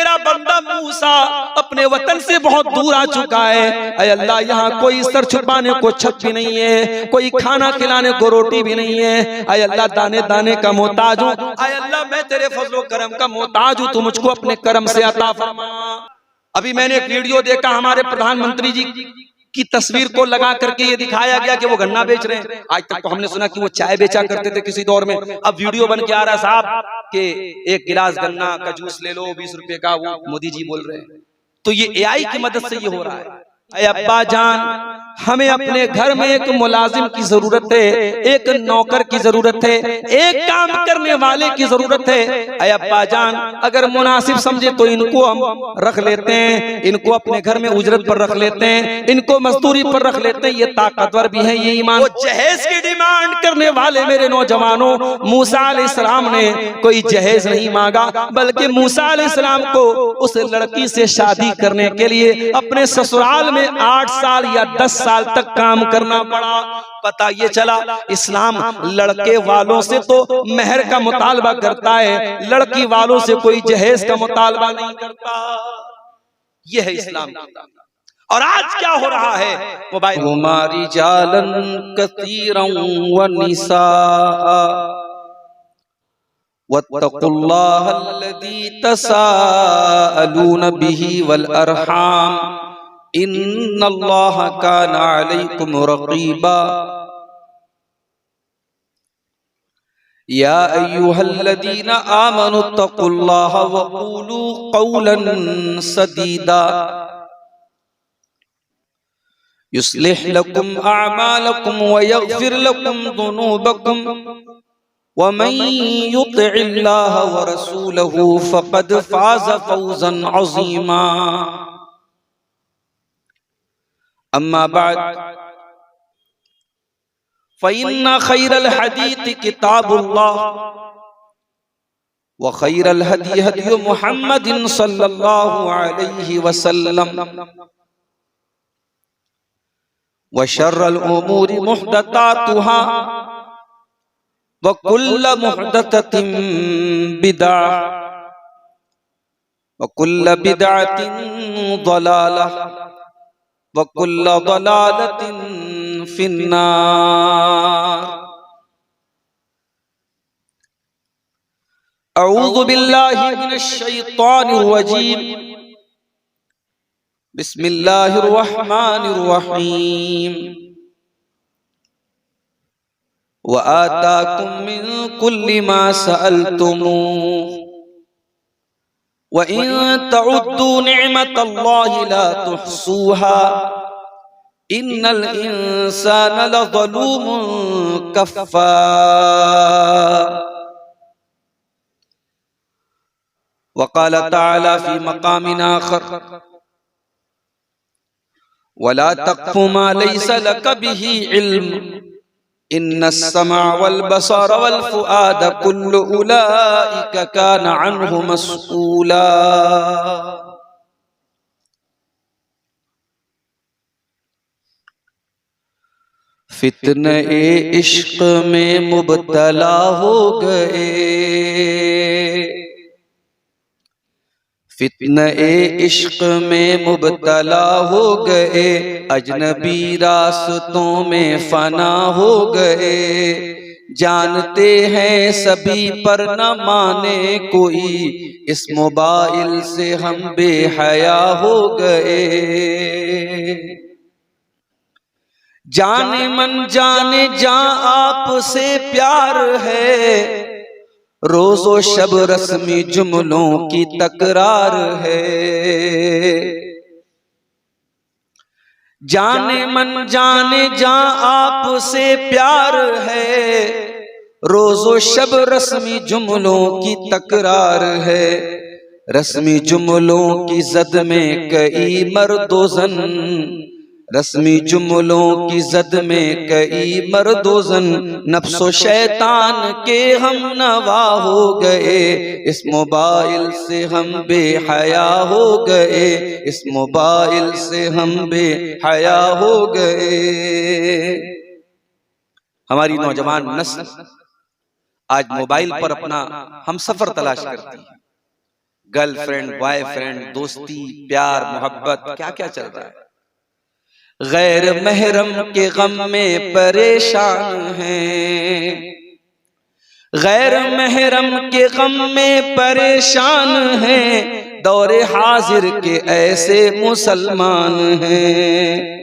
तेरा बंदा मूसा अपने वतन से बहुत दूर आ चुका है। ऐ अल्लाह, यहाँ कोई सर छुपाने को छत भी नहीं है, कोई खाना खिलाने को रोटी भी नहीं है। ऐ अल्लाह, दाने दाने का मोहताज हूँ। ऐ अल्लाह, मैं तेरे फजलो करम का मोहताज हूँ, तू मुझको अपने करम से अता फरमा। अभी मैंने एक वीडियो देखा, हमारे प्रधानमंत्री जी की तस्वीर को लगा करके ये दिखाया गया कि वो गन्ना बेच रहे हैं। आज तक तो हमने सुना कि वो चाय बेचा करते थे किसी दौर में, अब वीडियो बन के आ रहा है साहब कि एक गिलास गन्ना का जूस ले लो 20 रुपए का, वो मोदी जी बोल रहे हैं। तो ये एआई की मदद से ये हो रहा है। ऐ अब्बा जान, हमें अपने घर में एक मुलाजिम की जरूरत है, एक नौकर की जरूरत है, एक काम करने वाले की जरूरत है। ऐ अब्बा जान, अगर मुनासिब समझे तो इनको हम रख लेते हैं, इनको अपने घर में उजरत पर रख लेते हैं, इनको मजदूरी पर रख लेते हैं। ये ताकतवर भी है, ये ईमान। वो जहेज की डिमांड करने वाले मेरे नौजवानों, मूसा अलैहिस्सलाम ने कोई जहेज नहीं मांगा, बल्कि मूसा अलैहिस्सलाम को उस लड़की से शादी करने के लिए अपने ससुराल में 8 साल या 10 साल तक काम करना पड़ा। पता ये चला, इस्लाम लड़के वालों से तो मेहर का मुतालबा करता है, लड़की वालों से कोई जहेज का मुतालबा नहीं करता। ये है इस्लाम। और आज क्या हो रहा है, मोबाइल हमारी जालन कसीरन व निसा वत्तकुल्लाहल्लज़ी तसाअलून बिही वल अरहाम इन्नल्लाहा काना अलैकुम रक़ीबा। या अय्युहल्लज़ीना आमनुत्तकुल्लाहा वक़ूलू क़ौलन सदीदा युस्लिह लकुम अअमालकुम व यग़फिर लकुम ज़ुनूबकुम व मन युतिइल्लाह व रसूलहु फ़क़द फ़ाज़ फ़ौज़न अज़ीमा। अम्मा बाद फ़इन्न खैरल हदीस किताबुल्लाह व खैरल हदी हदी मुहम्मदिन सल्लल्लाहु अलैहि वसल्लम व शर्रल उमूरि मुहदसातुहा व कुल्लु मुहदसतिन बिदअह व कुल्लु बिदअतिन ज़लालह व कुल्लु ज़लालतिन फिन्नार। अऊज़ु बिल्लाहि मिनश शैतानिर रजीम। बिस्मिल्लाहिर रहमानिर रहीम। व आताकुम मिन कुल्लि मा सअलतुमूह व इन तउद्दू निअमतल्लाहि ला तुहसूहा इन्नल इंसाना लज़लूमुन कफ़्फ़ार। वक़ाल तआला फ़ी मक़ामिन आख़र वला तक़्फ़ु मा लैसा लक बिही इल्म इन्नस समअ वल बसर वल फ़ुआद कुल्लु उलाइका कान अन्हु मस्ऊला। फितने इश्क में मुब्तला हो गए, फितने इश्क में मुब्तला हो गए, अजनबी रास्तों में फना हो गए। जानते हैं सभी पर न माने कोई, इस मोबाइल से हम बेहया हो गए। जाने मन जाने जा आपसे प्यार है, रोज़ो शब रस्मी जुमलों की तकरार है। जाने मन जाने जा आपसे प्यार है, रोज़ो शब रस्मी जुमलों की तकरार है। रस्मी जुमलों की जद में कई मर्दोज़न, रस्मी जुमलों की जद में कई मर्दोज़न, नफ्सो शैतान के हम नवा हो गए। इस मोबाइल से हम बेहया हो गए, इस मोबाइल से हम बेहया हो गए। हमारी नौजवान नस्ल आज मोबाइल पर अपना हम सफर तलाश करती है। गर्लफ्रेंड, बॉयफ्रेंड, दोस्ती, प्यार, मोहब्बत, क्या क्या चल रहा है। गैर महरम के गम में परेशान हैं, गैर महरम के गम में परेशान हैं, दौरे हाजिर के ऐसे मुसलमान हैं।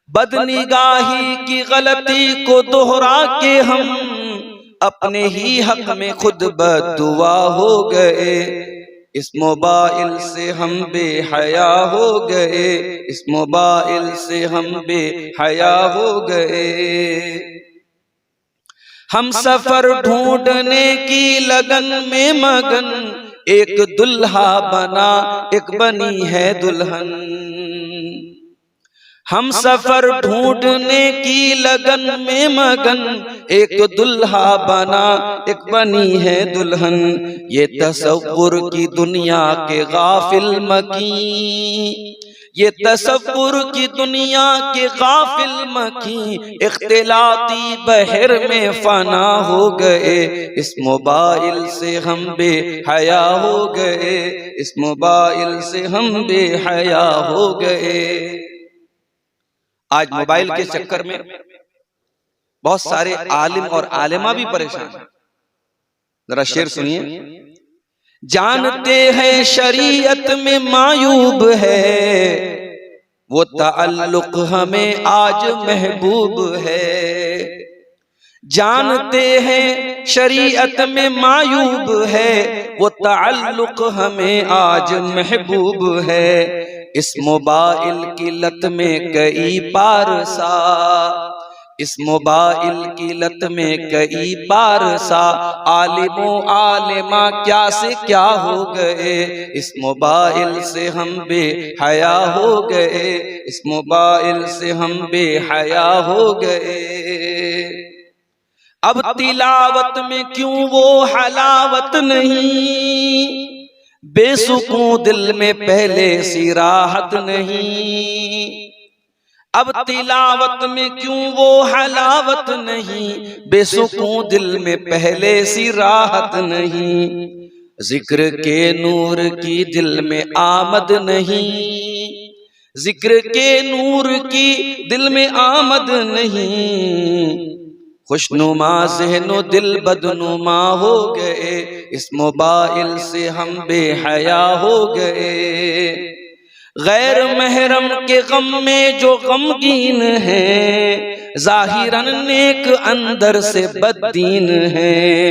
बदनिगाही की गलती को दोहरा के हम अपने ही हक में खुद बद्दुआ हो गए। इस मोबाइल से हम बेहया हो गए, इस मोबाइल से हम बेहया हो गए। हम सफर ढूंढने की लगन में मगन, एक दुल्हा बना एक बनी है दुल्हन। हम सफर ढूंढने की लगन में मगन, एक दुल्हा बना एक बनी है दुल्हन। ये तसव्वुर की दुनिया के गाफिल मकी, ये तसव्वुर की दुनिया के गाफिल मकी, इख्तिलाती बहर में फना हो गए। इस मोबाइल से हम बेहया हो गए, इस मोबाइल से हम बेहया हो गए। आज मोबाइल के चक्कर में बहुत सारे आलिम और आलिमा भी परेशान हैं। जरा शेर सुनिए। जानते हैं शरीयत में मायूब है, वो ताल्लुक हमें आज महबूब है। जानते हैं शरीयत में मायूब है, वो ताल्लुक हमें आज महबूब है। इस मोबाइल की लत में कई पारसा, इस मोबाइल की लत में कई पारसा, आलिमो आलिमा क्या से क्या हो गए। इस मोबाइल से हम बेहया हो गए, इस मोबाइल से हम बेहया हो गए। अब तिलावत में क्यों वो हलावत नहीं, बेसुकून दिल में पहले सी राहत नहीं। अब तिलावत में क्यों वो हलावत नहीं, बेसुकून दिल में पहले सी राहत नहीं। जिक्र के नूर की दिल में आमद नहीं, जिक्र के नूर की दिल में आमद नहीं। खुशनुमा ज़हनो दिल बदनुमा हो गए, इस मोबाइल से हम बेहया हो गए। गैर महरम के गम में जो गमगीन है, ज़ाहिरन नेक अंदर से बददीन है।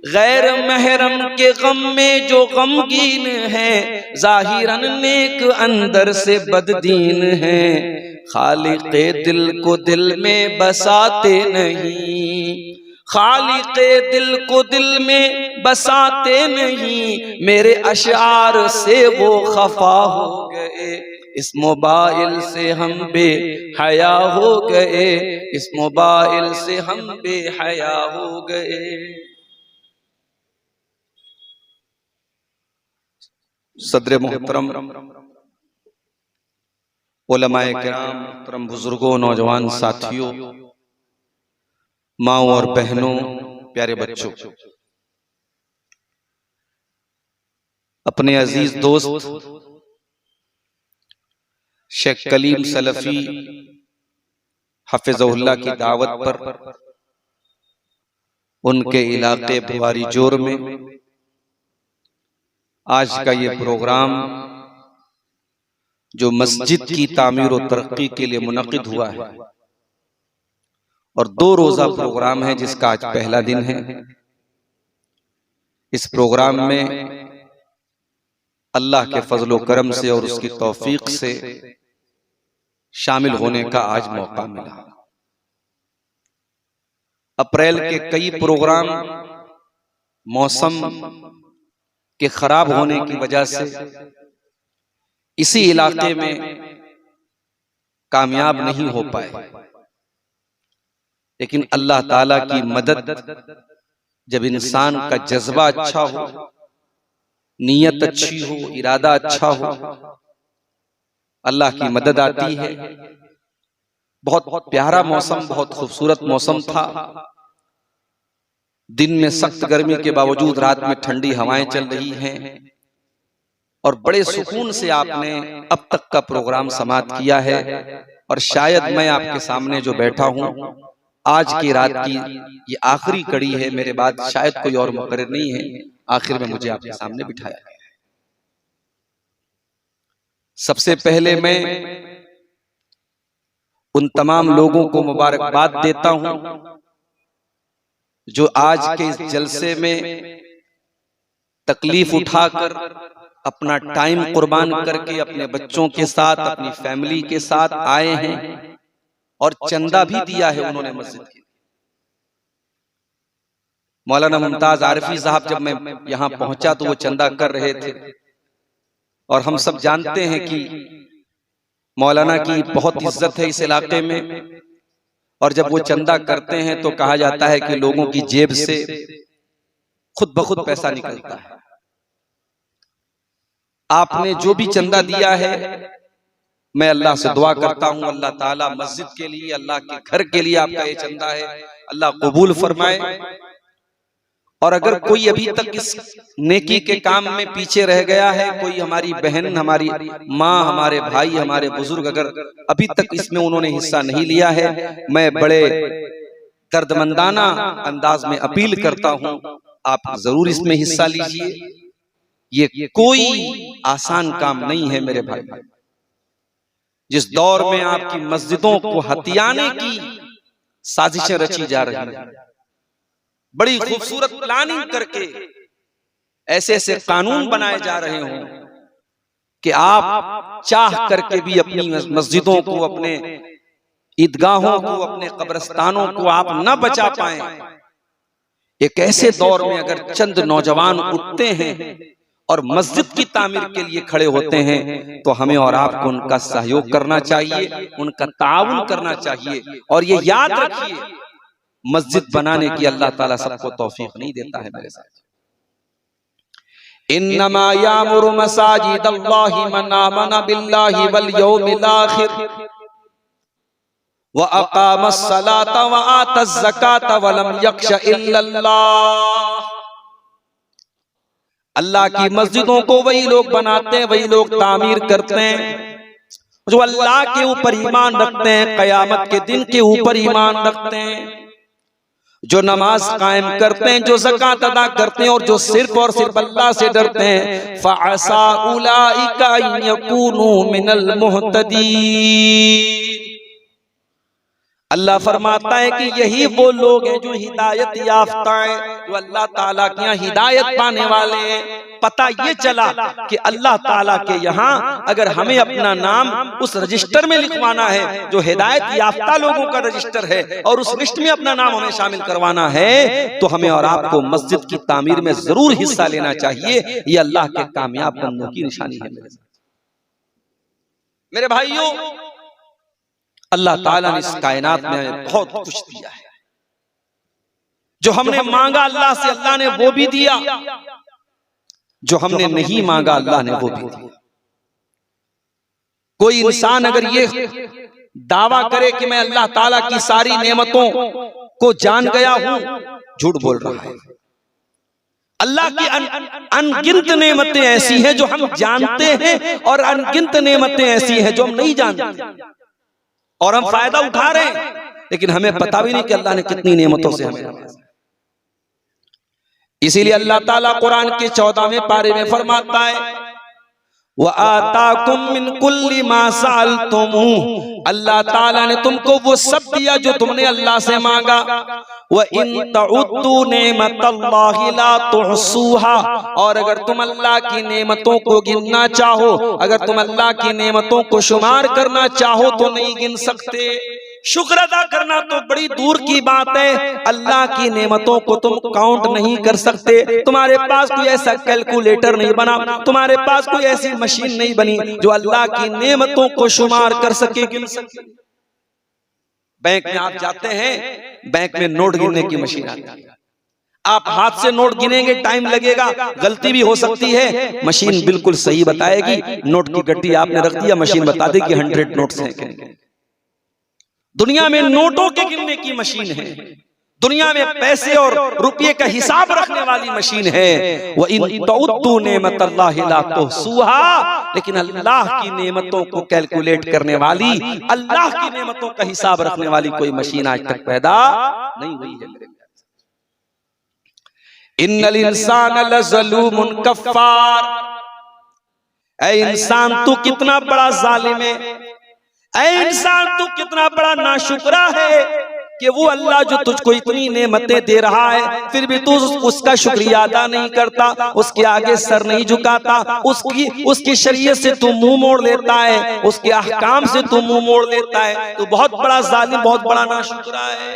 गैर महरम के गम में जो गमगीन है, ज़ाहिरन नेक अंदर से बददीन है। खालिक़े दिल को दिल में बसाते नहीं, खालिक़े दिल को दिल में बसाते नहीं। मेरे अशार से वो खफा हो गए, इस मोबाइल से हम बेहया हो गए, इस मोबाइल से हम बेहया हो गए। सदर मोहतरम, उलमाए किराम, मोहतरम बुजुर्गों, नौजवान साथियों, माओ और बहनों, प्यारे बच्चों, अपने अजीज दोस्त शेख कलीम सलफी हफिज़हुल्लाह की दावत पर उनके इलाके भिवारी जोर में आज का ये प्रोग्राम जो मस्जिद की तामीर और तरक्की के लिए मुनक़िद हुआ है और 2 रोज़ा प्रोग्राम है जिसका आज पहला दिन है। इस प्रोग्राम में अल्लाह के फजलो करम से और उसकी तौफीक से शामिल होने का आज मौका मिला। अप्रैल के कई प्रोग्राम मौसम के खराब होने की वजह से इसी इलाके में कामयाब नहीं हो पाए, लेकिन अल्लाह ताला की मदद, जब इंसान का जज्बा अच्छा हो, नीयत अच्छी हो, इरादा अच्छा हो, अल्लाह की मदद आती है। बहुत प्यारा मौसम, बहुत खूबसूरत मौसम था। दिन में सख्त गर्मी के बावजूद रात में ठंडी हवाएं चल रही हैं। और बड़े सुकून से आपने अब तक का प्रोग्राम समाप्त किया है। और शायद मैं आपके सामने जो बैठा हूं, आज की रात की ये आखिरी कड़ी है, मेरे बाद शायद कोई और मुकर्रर नहीं है, आखिर में मुझे आपके सामने बिठाया गया है। सबसे पहले मैं उन तमाम लोगों को मुबारकबाद देता हूं जो आज के इस जलसे में तकलीफ उठाकर अपना टाइम कुर्बान करके अपने बच्चों के साथ, अपनी फैमिली के साथ आए हैं और चंदा भी दिया है उन्होंने मस्जिद के। मौलाना मुमताज आरिफी साहब जब मैं यहां पहुंचा तो वो चंदा कर रहे थे, और हम सब जानते हैं कि मौलाना की बहुत इज्जत है इस इलाके में, और जब वो चंदा करते हैं तो कहा जाता है कि लोगों की जेब से खुद ब खुद पैसा निकलता है। आपने जो भी चंदा दिया है, मैं अल्लाह से दुआ करता हूं, अल्लाह ताला मस्जिद के लिए, अल्लाह के घर के लिए आपका ये चंदा है, अल्लाह कबूल फरमाए। और अगर कोई अभी तक इस नेकी के काम में पीछे रह गया है, कोई हमारी बहन, हमारी माँ, हमारे भाई, हमारे बुजुर्ग अगर अभी तक इसमें उन्होंने हिस्सा नहीं लिया है, मैं बड़े दर्दमंदाना अंदाज में अपील करता हूं, आप जरूर इसमें हिस्सा लीजिए। ये कोई आसान काम नहीं है मेरे भाई। जिस दौर में आपकी मस्जिदों को हथियाने की साजिशें रची जा रही हैं, बड़ी खूबसूरत प्लानिंग करके ऐसे ऐसे कानून बनाए जा रहे हों कि आप चाह करके भी अपनी मस्जिदों को, अपने ईदगाहों को, अपने कब्रिस्तानों को आप न बचा पाएं। एक ऐसे दौर में अगर चंद नौजवान उठते हैं और मस्जिद की तामीर के लिए खड़े होते हैं, तो हमें और आपको उनका सहयोग करना चाहिए, उनका ताउन करना चाहिए। और ये याद रखिए, मस्जिद बनाने की अल्लाह ताला सबको तौफीक नहीं देता है मेरे साथ। इन्नमा यामुरु मसाजिदल्लाहि मन आमना बिल्लाहि वल यौमिल आखिर व अकामस सलाता व आतज ज़काता व लम यख्शा इल्लल्लाह। अल्लाह की मस्जिदों को वही लोग बनाते हैं, वही लोग तामीर करते हैं जो अल्लाह के ऊपर ईमान रखते हैं, कयामत के दिन के ऊपर ईमान रखते हैं, जो नमाज कायम करते हैं, जो ज़कात अदा करते हैं, और जो सिर्फ और सिर्फ अल्लाह से डरते हैं। फ़असा उलाइका अन यकूनू मिनल मुहतदीन। अल्लाह फरमाता है कि यही वो लोग हैं जो हिदायत याफ्ता हैं, जो अल्लाह ताला के यहाँ हिदायत पाने वाले हैं। पता ये चला कि अल्लाह ताला के यहाँ अगर हमें अपना नाम उस रजिस्टर में लिखवाना है जो हिदायत याफ्ता लोगों का रजिस्टर है, और उस लिस्ट में अपना नाम हमें शामिल करवाना है, तो हमें और आपको मस्जिद की तामीर में जरूर हिस्सा लेना चाहिए। ये अल्लाह के कामयाब बंदों की निशानी है मेरे भाइयों। अल्लाह ताला ने इस कायनात में बहुत कुछ दिया है, जो हमने मांगा अल्लाह से अल्लाह ने वो भी दिया, जो हमने नहीं मांगा अल्लाह ने वो भी दिया। कोई इंसान अगर ये दावा करे कि मैं अल्लाह ताला की सारी नेमतों को जान गया हूं, झूठ बोल रहा है। अल्लाह की अनगिनत नेमतें ऐसी हैं जो हम जानते हैं, और अनगिनत नेमतें ऐसी हैं जो हम नहीं जानते, और हम फायदा उठा रहे हैं, लेकिन हमें पता भी नहीं कि अल्लाह ने कितनी नेमतों से हमें नवाजा। इसीलिए अल्लाह ताला कुरान के 14वें पारे में फरमाता है, व आताकुम मिन कुल्ली मा सअलतुमूह। अल्लाह ताला ने तुमको वो सब दिया जो तुमने अल्लाह से मांगा। व इन तउद्दू नेमतल्लाहि ला तुहसूहा। और अगर तुम अल्लाह की नेमतों को गिनना चाहो, अगर तुम अल्लाह की नेमतों को शुमार करना चाहो, तो नहीं गिन सकते। शुक्र अदा करना तो बड़ी दूर की बात है, अल्लाह की नेमतों को तुम काउंट नहीं कर सकते। तुम्हारे पास कोई ऐसा कैलकुलेटर नहीं बना, तुम्हारे पास कोई ऐसी मशीन नहीं बनी जो अल्लाह की नेमतों को शुमार कर सके, गिन सके। बैंक में आप जाते हैं, बैंक में नोट गिनने की मशीन आती है, आप हाथ से नोट गिनेंगे, टाइम लगेगा, गलती भी हो सकती है, मशीन बिल्कुल सही बताएगी। नोट की गड्डी आपने रख दिया, मशीन बता देगी 100 नोट्स हैं। दुनिया में नोटों के गिनने की मशीन है, दुनिया में पैसे और रुपये का हिसाब रखने वाली मशीन है। वह इन तउद्दू नेमतल्लाहि ला तुहसूहा, लेकिन अल्लाह की नेमतों को कैलकुलेट करने वाली, अल्लाह की नेमतों का हिसाब रखने वाली कोई मशीन आज तक पैदा नहीं हुई है मेरे। इन्नल इंसान लज़लूमुन कफ़्फ़ार, ऐ इंसान तू कितना बड़ा जालिम है, ऐ इंसान तू कितना बड़ा नाशुक्रा है कि वो अल्लाह जो तुझको इतनी नेमतें दे रहा है फिर भी तू उसका शुक्रिया अदा नहीं करता, उसके आगे सर नहीं झुकाता, उसकी शरीयत से तू मुंह मोड़ लेता है, उसके अहकाम से तू मुंह मोड़ लेता है, तू बहुत बड़ा जालिम, बहुत बड़ा नाशुक्रा है।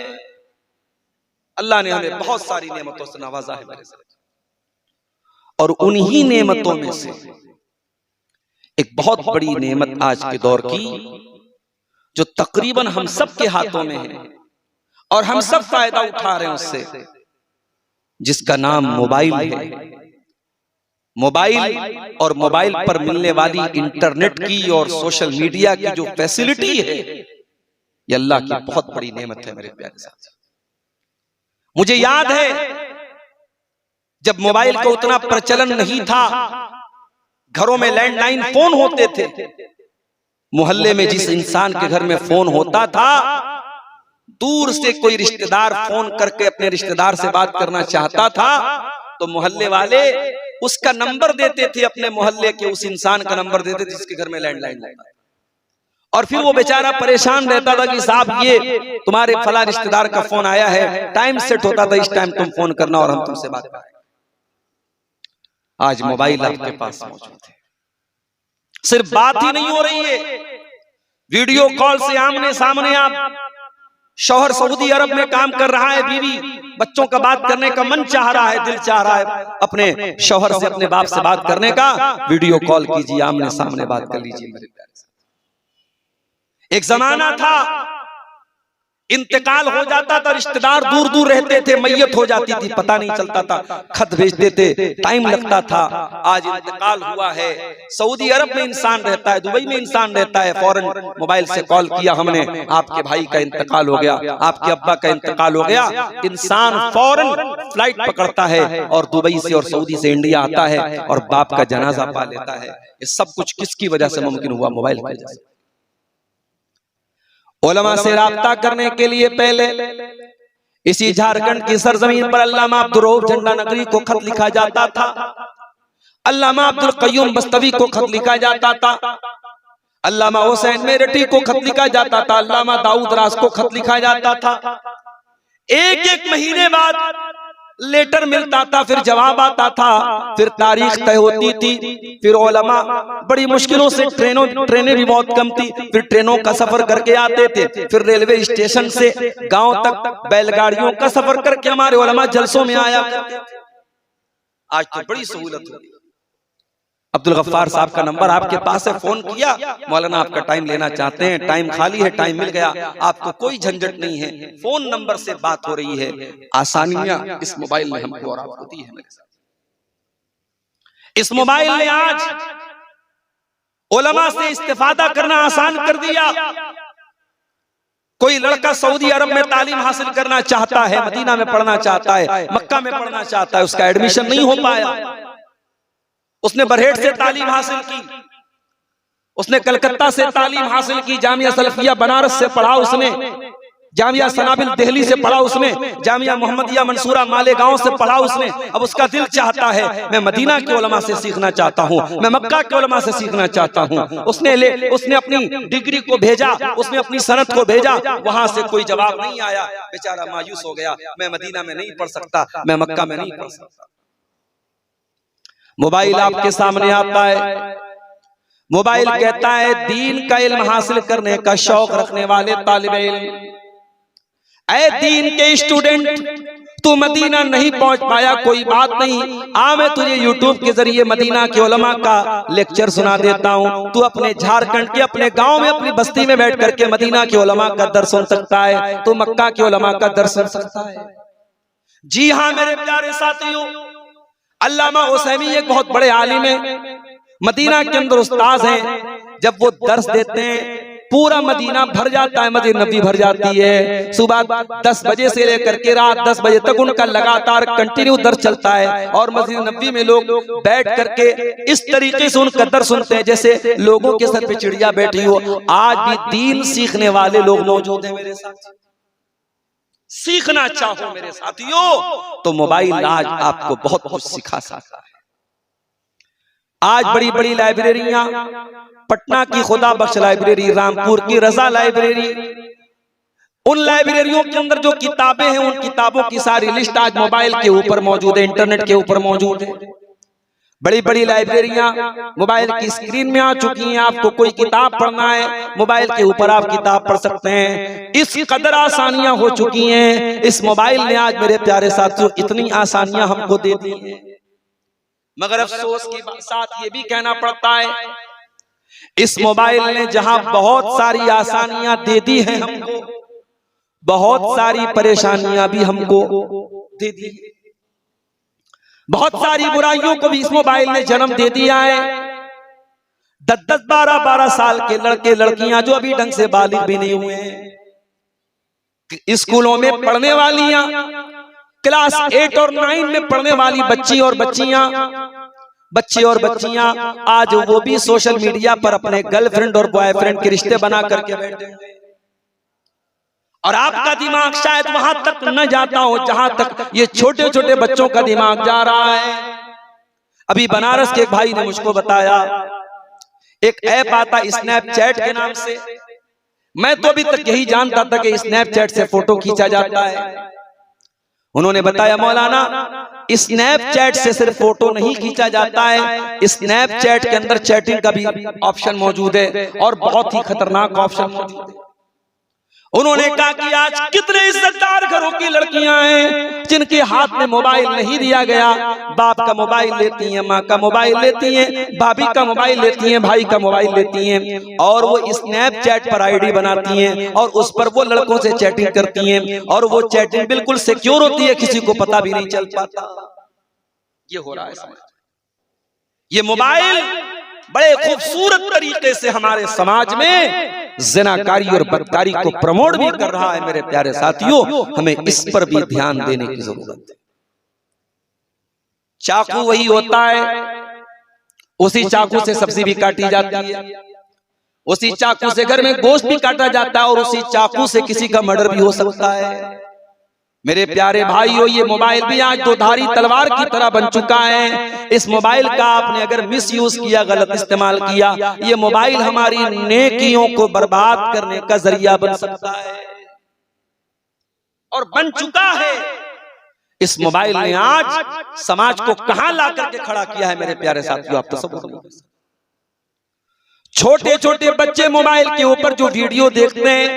अल्लाह ने हमें बहुत सारी नेमतों से नवाजा है मेरे साथ, और उन्हीं नेमतों में से एक बहुत बड़ी नेमत आज के दौर की जो तकरीबन हम सब के हाथों में है और हम सब फायदा उठा रहे हैं उससे, जिसका नाम मोबाइल है। मोबाइल और मोबाइल पर मिलने वाली इंटरनेट की और सोशल मीडिया की जो फैसिलिटी है, ये अल्लाह की बहुत बड़ी नेमत है मेरे प्यारे साथी। मुझे याद है जब मोबाइल का उतना प्रचलन नहीं था, घरों में लैंडलाइन फोन होते थे, मोहल्ले में जिस इंसान के घर में फोन होता था, दूर से कोई रिश्तेदार फोन करके अपने रिश्तेदार से बात करना चाहता था तो मोहल्ले वाले उसका नंबर देते थे, अपने मोहल्ले के उस इंसान का नंबर देते थे जिसके घर में लैंडलाइन होता था, और फिर वो बेचारा परेशान रहता था कि साहब ये तुम्हारे फला रिश्तेदार का फोन आया है, टाइम सेट होता था, इस टाइम तुम फोन करना और हम तुमसे बात करेंगे। आज मोबाइल आपके पास मौजूद है, सिर्फ बात ही नहीं हो रही है, वीडियो कॉल से आमने सामने आप, शौहर सऊदी अरब में काम कर रहा है, बीवी बच्चों का बात करने का मन चाह रहा है, दिल चाह रहा है अपने शौहर से, अपने बाप से बात करने का, वीडियो कॉल कीजिए, आमने सामने बात कर लीजिए मेरे प्यारे साथ। एक जमाना था इंतकाल हो जाता था, रिश्तेदार दूर दूर रहते थे, मैयत हो जाती थी, पता नहीं चलता था, खत भेजते थे, टाइम लगता था। आज इंतकाल हुआ है, सऊदी अरब में इंसान रहता है, दुबई में इंसान रहता है, फौरन मोबाइल से कॉल किया हमने, आपके भाई का इंतकाल हो गया, आपके अब्बा का इंतकाल हो गया, इंसान फौरन फ्लाइट पकड़ता है और दुबई से और सऊदी से इंडिया आता है और बाप का जनाजा पा लेता है। ये सब कुछ किसकी वजह से मुमकिन हुआ? मोबाइल की वजह से। उलमा से राब्ता करने के लिए पहले इसी झारखंड की सरजमीन पर अल्लामा अब्दुल रऊफ झंडा नगरी को खत लिखा जाता था, अल्लामा अब्दुल कय्यूम बस्तवी को खत लिखा जाता था, अल्लामा हुसैन मेरठी को खत लिखा जाता था, अल्लामा दाऊद रास को खत लिखा जाता था। एक एक महीने बाद लेटर मिलता था, फिर जवाब आता था, फिर तारीख तय होती थी, फिर उलमा बड़ी मुश्किलों से ट्रेनें भी बहुत कम थी, फिर ट्रेनों का सफर करके आते थे, फिर रेलवे स्टेशन से गांव तक बैलगाड़ियों का सफर करके हमारे उलमा जलसों में आया करते थे। आज तो बड़ी सहूलत हो गई। अब्दुल गफ्फार साहब का नंबर आपके पास है, फोन किया, मौलाना आपका टाइम लेना चाहते हैं, टाइम खाली है, टाइम मिल गया, आपको कोई झंझट नहीं है, फोन नंबर से बात हो रही है। आसानियां इस मोबाइल ने हमको और आपको दी है मेरे साथ। इस मोबाइल ने आज उलमा से इस्तिफादा करना आसान कर दिया। कोई लड़का सऊदी अरब में तालीम हासिल करना चाहता है, मदीना में पढ़ना चाहता है, मक्का में पढ़ना चाहता है, उसका एडमिशन नहीं हो पाया, उसने बरहेट से तालीम हासिल की, उसने कलकत्ता से तालीम हासिल की, जामिया सलफिया बनारस से पढ़ा उसने, जामिया सनाबिल दिल्ली से पढ़ा उसने, जामिया मोहम्मदिया मंसूरा मालेगांव से पढ़ा उसने। अब उसका दिल चाहता है मैं मदीना के उलमा से सीखना चाहता हूँ, मैं मक्का के उलमा से सीखना चाहता हूँ। उसने अपनी डिग्री को भेजा, उसने अपनी सनद को भेजा, वहां से कोई जवाब नहीं आया, बेचारा मायूस हो गया, मैं मदीना में नहीं पढ़ सकता, मैं मक्का में नहीं पढ़ सकता। मोबाइल आपके सामने आता है, मोबाइल कहता है दीन का इल्म हासिल करने का शौक रखने वाले तालिब इल्म, ऐ दीन के स्टूडेंट, तू मदीना नहीं पहुंच पाया, कोई बात नहीं, आ मैं तुझे यूट्यूब के जरिए मदीना के उलमा का लेक्चर सुना देता हूँ। तू अपने झारखंड के अपने गांव में अपनी बस्ती में बैठ करके मदीना के उलमा का दर्स सुन सकता है, तू मक्का के उलमा का दर्स सुन सकता है। जी हाँ मेरे प्यारे साथियों, अल्लामा हुसैनी एक बहुत बड़े आलिम हैं, मदीना के अंदर उस्ताद हैं। जब वो दर्स देते हैं पूरा मदीना भर जाता है, मस्जिद नबी भर जाती है। सुबह 10 बजे से लेकर के रात 10 बजे तक उनका लगातार कंटिन्यू दर्स चलता है और मस्जिद नबी में लोग बैठ करके इस तरीके से उनका दर्स सुनते हैं जैसे लोगों के सर पे चिड़िया बैठी हो। आज भी दीन सीखने वाले लोग मौजूद हैं मेरे साथ। सीखना चाहो मेरे साथियों तो मोबाइल आज आपको बहुत कुछ सिखा सकता है। आज बड़ी बड़ी लाइब्रेरियां, पटना की खुदा बख्श लाइब्रेरी, रामपुर की रजा लाइब्रेरी, उन लाइब्रेरियों के अंदर जो किताबें हैं उन किताबों की सारी लिस्ट आज मोबाइल के ऊपर मौजूद है, इंटरनेट के ऊपर मौजूद है। बड़ी बड़ी लाइब्रेरियां मोबाइल की स्क्रीन में आ चुकी हैं। आपको कोई किताब पढ़ना है मोबाइल के ऊपर आप किताब पढ़ सकते हैं। इस कदर आसानियां हो चुकी हैं। इस मोबाइल ने आज मेरे प्यारे साथियों इतनी आसानियां हमको दे दी हैं, मगर अफसोस के साथ ये भी कहना पड़ता है इस मोबाइल ने जहां बहुत सारी आसानियां दे दी हैं हमको, बहुत सारी परेशानियां भी हमको दे दी। बहुत सारी बुराइयों को भी इस मोबाइल ने जन्म दे दिया है। 10-10, 12-12 साल के लड़के लड़कियां जो अभी ढंग से बालिग भी नहीं हुए हैं, स्कूलों में पढ़ने वालियां, क्लास 8 और 9 में पढ़ने वाली बच्चे और बच्चियां आज वो भी सोशल मीडिया पर अपने गर्लफ्रेंड और बॉयफ्रेंड के रिश्ते बना करके बैठे हैं। और आपका दिमाग शायद वहां तक न जाता हो जहां तक ये छोटे छोटे बच्चों का दिमाग जा रहा है। अभी बनारस के एक भाई ने मुझको बताया एक ऐप आता स्नैपचैट के नाम से। मैं तो अभी तक यही जानता था कि स्नैपचैट से फोटो खींचा जाता है। उन्होंने बताया मौलाना स्नैपचैट से सिर्फ फोटो नहीं खींचा जाता है, स्नैपचैट के अंदर चैटिंग का भी ऑप्शन मौजूद है और बहुत ही खतरनाक ऑप्शन मौजूद है। उन्होंने कहा कि आज कितने इज्जतदार घरों की लड़कियां हैं जिनके हाथ में मोबाइल नहीं दिया गया। बाप का मोबाइल लेती हैं, माँ का मोबाइल लेती हैं, भाभी का मोबाइल लेती हैं, भाई का मोबाइल लेती हैं और वो स्नैपचैट पर आईडी बनाती हैं और उस पर वो लड़कों से चैटिंग करती हैं और वो चैटिंग बिल्कुल सिक्योर होती है, किसी को पता भी नहीं चल पाता। ये हो रहा है। ये मोबाइल बड़े खूबसूरत तरीके से हमारे समाज में ज़िनाकारी और बदकारी को प्रमोट भी कर रहा है। मेरे प्यारे साथियों हमें इस पर भी ध्यान देने की जरूरत है। चाकू वही होता है, उसी चाकू से सब्जी भी काटी जाती है, उसी चाकू से घर में गोश्त भी काटा जाता है और उसी चाकू से किसी का मर्डर भी हो सकता है। मेरे प्यारे भाइयों ये मोबाइल भी आज दोधारी तलवार की तरह बन चुका है। इस मोबाइल का आपने अगर मिसयूज किया, गलत इस्तेमाल किया, ये मोबाइल हमारी नेकियों को बर्बाद करने का जरिया बन सकता है और बन चुका है। इस मोबाइल ने आज समाज को कहां ला करके खड़ा किया है मेरे प्यारे साथियों, आप तसव्वुर नहीं कर सकते। छोटे छोटे बच्चे मोबाइल के ऊपर जो वीडियो देखते हैं,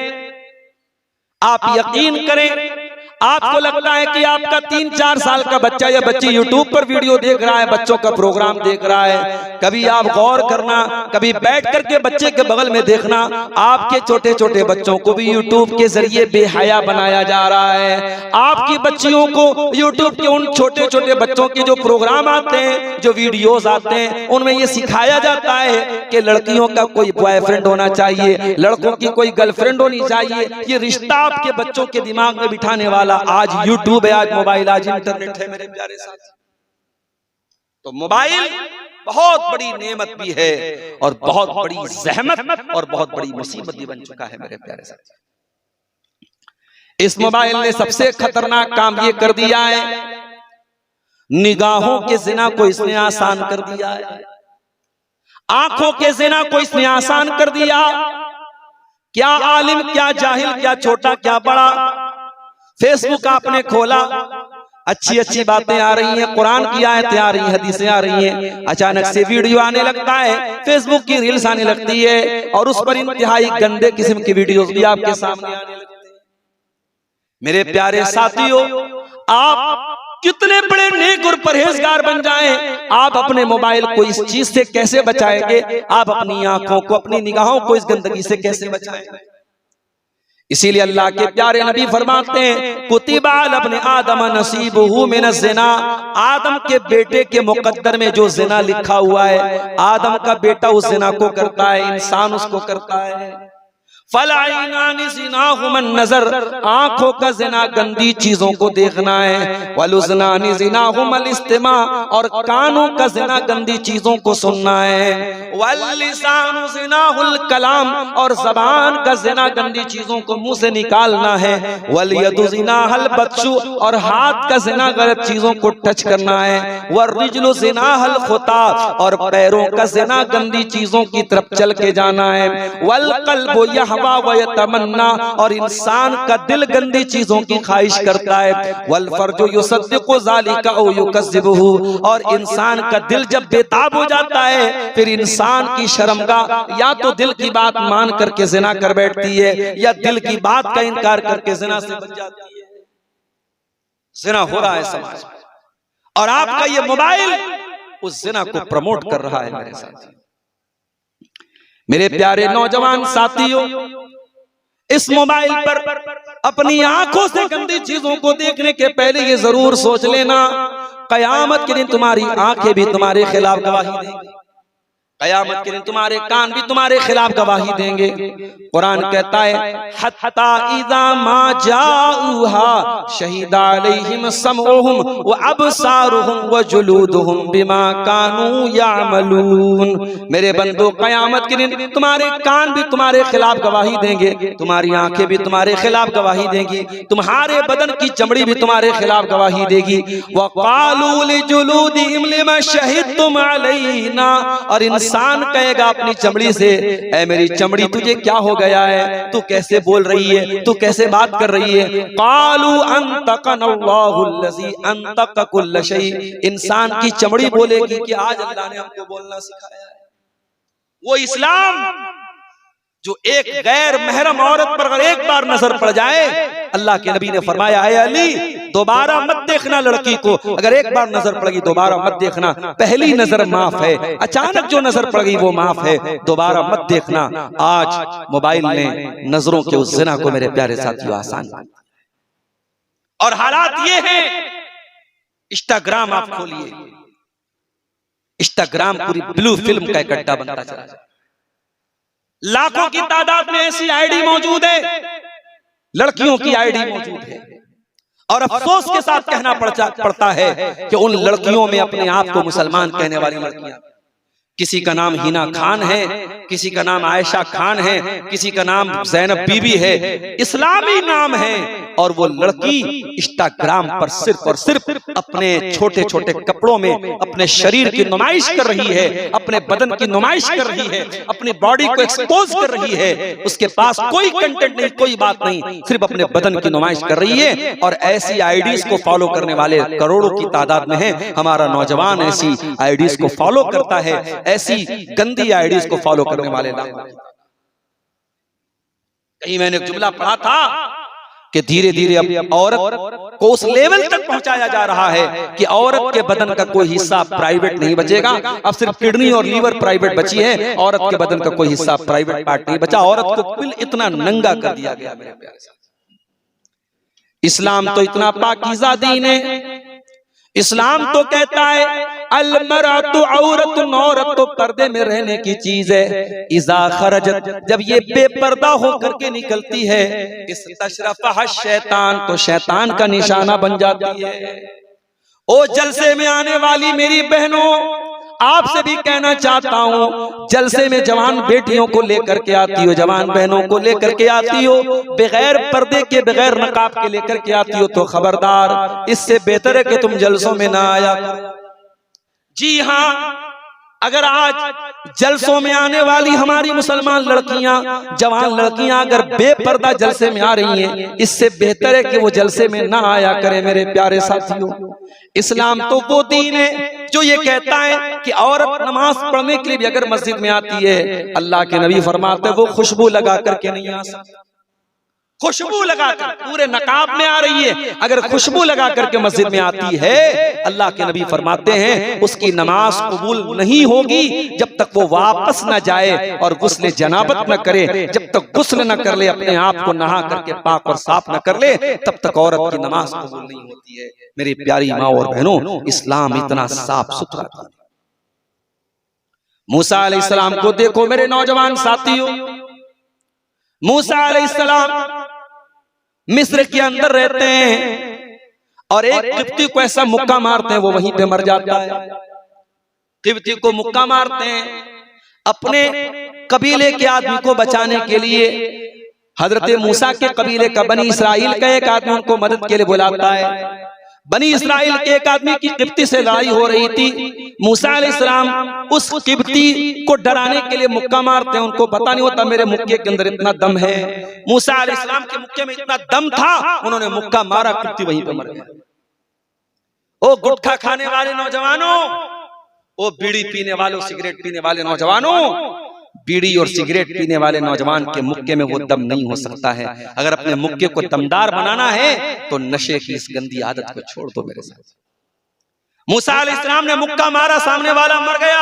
आप यकीन करें आपको लगता है कि आपका 3-4 साल का बच्चा या बच्ची यूट्यूब पर वीडियो देख रहा है, बच्चों का प्रोग्राम देख रहा है। कभी आप गौर करना, कभी बैठ करके बच्चे के बगल में देखना, आपके छोटे छोटे बच्चों को भी यूट्यूब के जरिए बेहया बनाया जा रहा है। आपकी बच्चियों को यूट्यूब के उन छोटे छोटे बच्चों के जो प्रोग्राम आते हैं, जो वीडियोज आते हैं, उनमें ये सिखाया जाता है कि लड़कियों का कोई बॉयफ्रेंड होना चाहिए, लड़कों की कोई गर्लफ्रेंड होनी चाहिए। ये रिश्ता आपके बच्चों के दिमाग में बिठाने वाला आज यूट्यूब है, आज मोबाइल, आज इंटरनेट है मेरे प्यारे साथी। तो मोबाइल बहुत बड़ी नेमत भी है और बहुत बड़ी जहमत और बहुत बड़ी मुसीबत भी बन चुका है मेरे प्यारे साथी। इस मोबाइल ने सबसे खतरनाक काम ये कर दिया है, निगाहों के जिना को इसने आसान कर दिया है, आंखों के जिना को इसने आसान कर दिया। क्या आलिम, क्या जाहिल, क्या छोटा, क्या बड़ा, फेसबुक आपने खोला, अच्छी अच्छी बातें आ रही हैं, कुरान की आयतें आ रही हैं, हदीसें आ रही हैं, अचानक से वीडियो आने लगता है, फेसबुक की रील्स आने लगती है और उस पर इंतहाई गंदे किस्म की वीडियोस भी आपके सामने आने लगती है। मेरे प्यारे साथियों, आप कितने बड़े नेक और परहेजगार बन जाएं, आप अपने मोबाइल को इस चीज से कैसे बचाएंगे? आप अपनी आंखों को, अपनी निगाहों को इस गंदगी से कैसे बचाएंगे? इसीलिए अल्लाह के प्यारे नबी फरमाते हैं, कुतिबा अलब्ने आदम नसीबुहु मिनज़ ज़िना, आदम के बेटे के मुकद्दर में जो ज़िना लिखा हुआ है, आदम का बेटा उस ज़िना को करता है, इंसान उसको करता है। फलाइनानि ज़िनाहुमन नज़र, आंखों का ज़िना गंदी चीजों को देखना है। वलुज़नानि ज़िनाहुमल इस्तिमा, और कानों का ज़िना गंदी चीजों को सुनना है। वल्लिसानु ज़िनाहुल कलाम, और ज़बान का ज़िना गंदी चीजों को मुंह से निकालना है। वलयदु ज़िनाहल बत्शु, और हाथ का ज़िना गलत चीजों को टच करना है। वर्रिजलु ज़िनाहल खुता, और पैरों का ज़िना गंदी चीजों की तरफ चल के जाना है। वल क़ल्बु यहवा व यतमन्ना, और इंसान का दिल गंदी चीजों की ख्वाहिश करता है। वल फर्जु युसद्दिक़ु ज़ालिका औ युकज़्ज़िबुहु, और इंसान का दिल जब बेताब हो जाता है फिर इंसान की शर्मगाह या तो दिल की बात मान करके ज़िना कर बैठती है, या दिल की बात का इनकार करके ज़िना से बच जाती है। ज़िना हो रहा है समाज में, और आपका ये मोबाइल उस ज़िना को प्रमोट कर रहा है। मेरे साथ मेरे प्यारे नौजवान साथियों, इस मोबाइल पर अपनी आंखों से गंदी चीजों को देखने के पहले ये जरूर सोच लेना, कयामत के दिन तुम्हारी आंखें भी तुम्हारे खिलाफ गवाही देंगी, कयामत के दिन तुम्हारे कान भी तुम्हारे खिलाफ गवाही देंगे। कुरान कहता है हत्ता इज़ा मा जाऊहा शहीदा अलैहिम समउहुम व अबसारुहुम व जुलूदुहुम बिमा कानू यामलून। मेरे बंदो, कयामत के दिन तुम्हारे कान भी तुम्हारे खिलाफ गवाही देंगे, तुम्हारी आंखें भी तुम्हारे खिलाफ गवाही देंगी, तुम्हारे बदन की चमड़ी भी तुम्हारे खिलाफ गवाही देगी। व क़ालू लिजुलूदिहिम लिमा शहिदतुम अलैना, और इंसान कहेगा अपनी चमड़ी से, ऐ मेरी चमड़ी तुझे क्या हो गया है, तू कैसे बोल रही है, तू कैसे बात कर रही है। कालू अंतकनल्लाहुल्लज़ी अंतक कुल्ल शै, इंसान की चमड़ी बोलेगी कि आज अल्लाह ने हमको बोलना सिखाया है। वो इस्लाम जो एक गैर महरम औरत पर अगर एक बार नजर पड़ जाए, अल्लाह के नबी ने फरमाया है अली दोबारा मत देखना लड़की को, अगर एक बार नजर पड़ गई दोबारा मत देखना। पहली नजर माफ है, अचानक जो नजर पड़ गई वो माफ है, दोबारा मत देखना। आज मोबाइल ने नजरों के उस ज़िना को मेरे प्यारे साथियों आसान, और हालात ये हैं, इंस्टाग्राम आप खोलिए, इंस्टाग्राम पूरी ब्लू फिल्म का एक अड्डा बनता चला जाए। लाखों की तादाद में ऐसी आईडी मौजूद है, लड़कियों की आईडी मौजूद है, और अफसोस के साथ कहना पड़ता है कि उन लड़कियों में अपने आप को मुसलमान कहने वाली लड़कियां, किसी का नाम हिना खान है, किसी का नाम आयशा खान है, किसी का नाम ज़ैनब बीबी है, इस्लामी नाम है, और वो लड़की इंस्टाग्राम पर सिर्फ और सिर्फ अपने छोटे छोटे कपड़ों में अपने शरीर की नुमाइश कर रही है, अपने बदन की नुमाइश कर रही है, अपनी बॉडी को एक्सपोज कर रही है। उसके पास कोई कंटेंट नहीं, कोई बात नहीं, सिर्फ अपने बदन की नुमाइश कर रही है। और ऐसी आईडीज को फॉलो करने वाले करोड़ों की तादाद में है। हमारा नौजवान ऐसी आईडीज को फॉलो करता है, ऐसी गंदी आईडीज को फॉलो करने वाले लोग। कहीं मैंने एक जुमला पढ़ा था कि धीरे धीरे अब औरत को उस लेवल तक पहुंचाया जा रहा है कि औरत के बदन का कोई हिस्सा प्राइवेट नहीं बचेगा। अब सिर्फ किडनी और लीवर प्राइवेट बची है, औरत के बदन का कोई हिस्सा प्राइवेट पार्ट नहीं बचा। औरत को कुल इतना नंगा कर दिया गया। मेरे प्यारे साथ, इस्लाम तो इतना पाकीज़ा दीन है। इस्लाम तो कहता है अलमरातु औरतुन, औरत तो पर्दे में रहने की चीज है। इज़ा खरजत, जब ये बेपर्दा होकर के निकलती है, इस तशरफहा शैतान, तो शैतान का निशाना बन जाती है। ओ जलसे में आने वाली मेरी बहनों, आपसे भी कहना चाहता हूँ, जलसे में जवान बेटियों को लेकर के आती हो, जवान बहनों को लेकर के आती हो, बगैर पर्दे के बगैर नकाब के लेकर के आती हो, तो खबरदार, इससे बेहतर है कि तुम जलसों में ना आया। जी हाँ, अगर आज जलसों में आने वाली हमारी मुसलमान लड़कियां, जवान लड़कियां अगर बेपर्दा जलसे में आ रही हैं, इससे बेहतर है कि वो जलसे में ना आया करें। मेरे प्यारे साथियों, इस्लाम तो वो दीन है जो ये कहता है कि औरत नमाज पढ़ने के लिए भी अगर मस्जिद में आती है, अल्लाह के नबी फरमाते हैं वो खुशबू लगा करके नहीं आ सकती। खुशबू लगाकर, पूरे नकाब में आ रही है, अगर खुशबू लगा करके मस्जिद में आती है, अल्लाह के नबी फरमाते हैं उसकी नमाज कबूल नहीं होगी जब तक वो वापस न जाए और गुस्ल जनाबत न करे। जब तक गुस्ल न कर ले, अपने आप को नहा करके पाक और साफ न कर ले, तब तक औरत की नमाज कबूल नहीं होती है। मेरी प्यारी माँ और बहनों, इस्लाम इतना साफ सुथरा था। मूसा अलैहिस्सलाम को देखो मेरे नौजवान साथियों, मूसा अलैहिस्सलाम मिस्र के अंदर रहते हैं और एक किब्ती को ऐसा मुक्का मारते हैं वो वहीं पे मर जाता है। किब्ती को मुक्का मारते हैं, अपने कबीले के आदमी को बचाने के लिए हजरत मूसा के कबीले का बनी इसराइल का एक आदमी उनको मदद के लिए बुलाता है। बनी इसराइल के एक आदमी की किब्ती से लड़ाई हो रही थी। मूसा अलैहिस्सलाम उस किब्ती को डराने के लिए मुक्का मारते हैं, उनको पता नहीं होता मेरे मुक्के के अंदर इतना दम है। मूसा अलैहिस्सलाम के मुक्के में इतना दम था, उन्होंने मुक्का मारा, किब्ती वहीं पे मर गया। ओ गुटखा खाने वाले नौजवानों, ओ बीड़ी पीने वालों, सिगरेट पीने वाले नौजवानों, बीड़ी और सिगरेट पीने वाले नौजवान के मुक्के में वो दम नहीं हो सकता है। अगर अपने मुक्के को दमदार बनाना है तो नशे की इस गंदी आदत को छोड़ दो मेरे साथ। मूसा अलैहिस्सलाम ने मुक्का मारा, सामने वाला मर गया।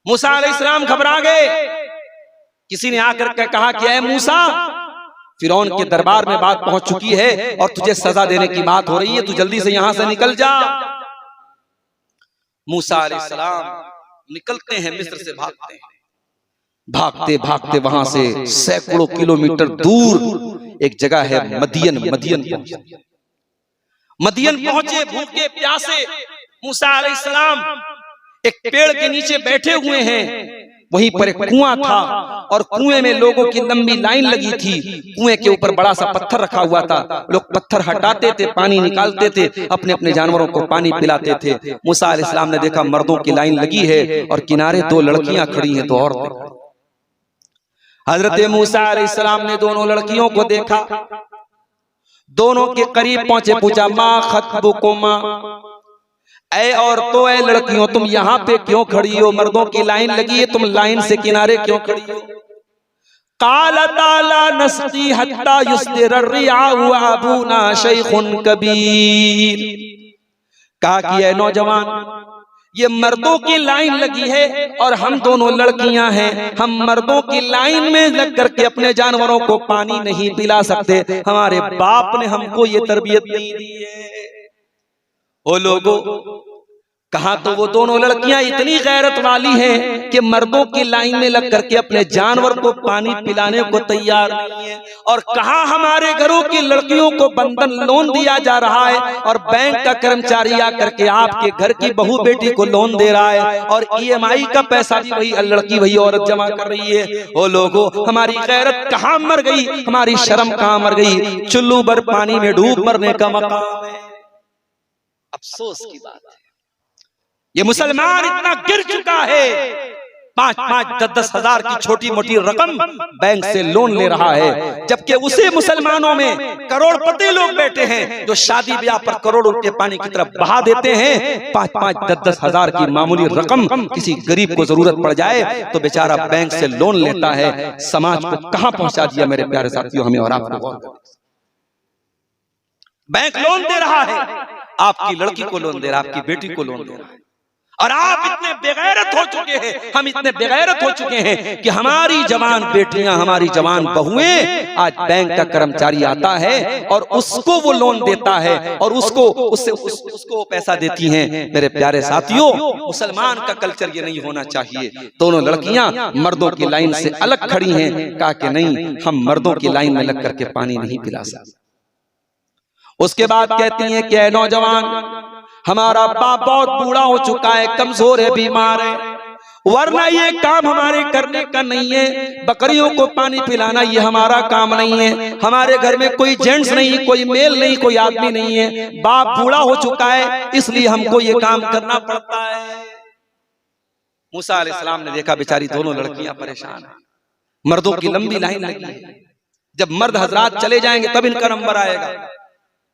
मूसा अलैहिस्सलाम घबरा गए। किसी ने आकर के कहा कि ऐ मूसा, फिरौन के दरबार में बात पहुंच चुकी है और तुझे सजा देने की बात हो रही है, तू जल्दी से यहां से निकल जा। मूसा अलैहिस्सलाम निकलते हैं, मिस्र से भागते हैं। भागते भागते वहां से सैकड़ों किलोमीटर दूर एक जगह है मदियन। मदियन पहुंचे, भूखे प्यासे। मूसा अलैहिस्सलाम एक पेड़ के नीचे बैठे हुए हैं। वहीं पर एक कुआं था और कुएं में लोगों की लंबी लाइन लगी थी। कुएं के ऊपर बड़ा सा पत्थर रखा हुआ था। लोग पत्थर हटाते थे, पानी निकालते थे, अपने अपने जानवरों को पानी पिलाते थे। मूसा अलैहिस्सलाम ने देखा मर्दों की लाइन लगी है और किनारे दो लड़कियां खड़ी हैं, दो औरतें। हजरत मूसा अलैहिस्सलाम ने दोनों लड़कियों को देखा, दोनों के करीब पहुंचे, पूछा माँ खतबुकुमा, ऐ औरतों, ऐ लड़कियों, तुम यहाँ पे क्यों खड़ी हो? मर्दों की लाइन लगी है, तुम लाइन से किनारे क्यों खड़ी हो? कालता ला नस्की हत्ता युस्दिर रियाउ अबूना शैखुन कबीर। कहा कि ऐ नौजवान, ये मर्दों की लाइन लगी है और हम दोनों लड़कियां हैं। हम मर्दों की लाइन में लग करके अपने जानवरों को पानी नहीं पिला सकते। हमारे बाप ने हमको ये तरबियत नहीं दी है। ओ लोगों, कहा तो वो दोनों लड़कियां इतनी गैरत वाली हैं कि मर्दों की लाइन में लग करके अपने जानवर को पानी पिलाने को तैयार नहीं है। और कहा हमारे घरों की लड़कियों को बंधन लोन दिया जा रहा है और बैंक का कर्मचारी आकर के आपके घर की बहू बेटी को लोन दे रहा है और EMI का पैसा भी वही लड़की वही औरत जमा कर रही है। ओ लोगों, हमारी गैरत कहाँ मर गई, हमारी शर्म कहाँ मर गई? चुल्लू भर पानी में डूब मरने का मकाम है। अफसोस की बात है, ये मुसलमान इतना गिर चुका है, 5-5, 10-10 हजार की छोटी मोटी रकम बैंक से लोन ले रहा है, जबकि उसी मुसलमानों में करोड़पति लोग बैठे हैं जो शादी ब्याह पर करोड़ों रुपए पानी की तरफ बहा देते हैं। 5-5, 10-10 हजार की मामूली रकम किसी गरीब को जरूरत पड़ जाए तो बेचारा बैंक से लोन लेता है। समाज को कहां पहुंचा दिया मेरे प्यारे साथियों, हमें और आपको। बैंक लोन दे रहा है, आपकी लड़की को लोन दे रहा है, आपकी बेटी को लोन दे रहा है, और आप इतने बेगैरत हो चुके हैं, हम इतने बेगैरत हो चुके हैं कि हमारी जवान बेटियां, हमारी जवान बहुएं, आज बैंक का कर्मचारी आता है और उसको वो लोन देता है और उसको पैसा देती हैं। मेरे प्यारे साथियों, मुसलमान का कल्चर ये नहीं होना चाहिए। दोनों लड़कियां मर्दों की लाइन से अलग खड़ी हैं। कहा कि नहीं, हम मर्दों की लाइन में लग करके पानी नहीं पिला सकते। उसके बाद कहती हैं कि नौजवान, हमारा बाप बहुत बूढ़ा हो चुका है, कमजोर है, बीमार है, वरना ये काम हमारे करने का नहीं है। बकरियों को पानी पिलाना ये हमारा काम नहीं है। हमारे घर में कोई जेंट्स नहीं, कोई मेल नहीं, कोई आदमी नहीं है। बाप बूढ़ा हो चुका है, इसलिए हमको ये काम करना पड़ता है। मूसा अलैहिस्सलाम ने देखा बेचारी दोनों लड़कियां परेशान हैं, मर्दों की लंबी लाइन लगी है। जब मर्द हजरात चले जाएंगे तब इनका नंबर आएगा।